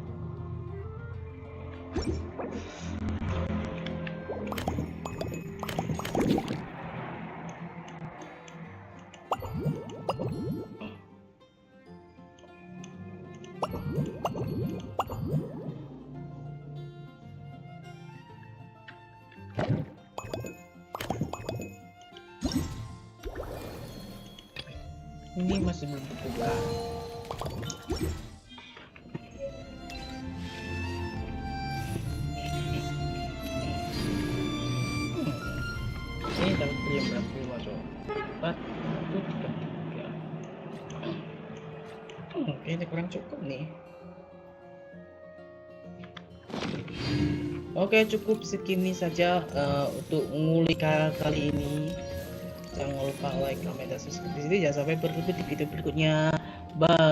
Ini masih belum dibuka. Ini dapat beli yang berapa dulu masuk? 4, 1, 3. Kayaknya kurang cukup nih. Oke, cukup segini saja untuk nguli kali ini. Jangan lupa like, comment, dan subscribe di sini. Jangan sampai berikut di video berikutnya. Bye.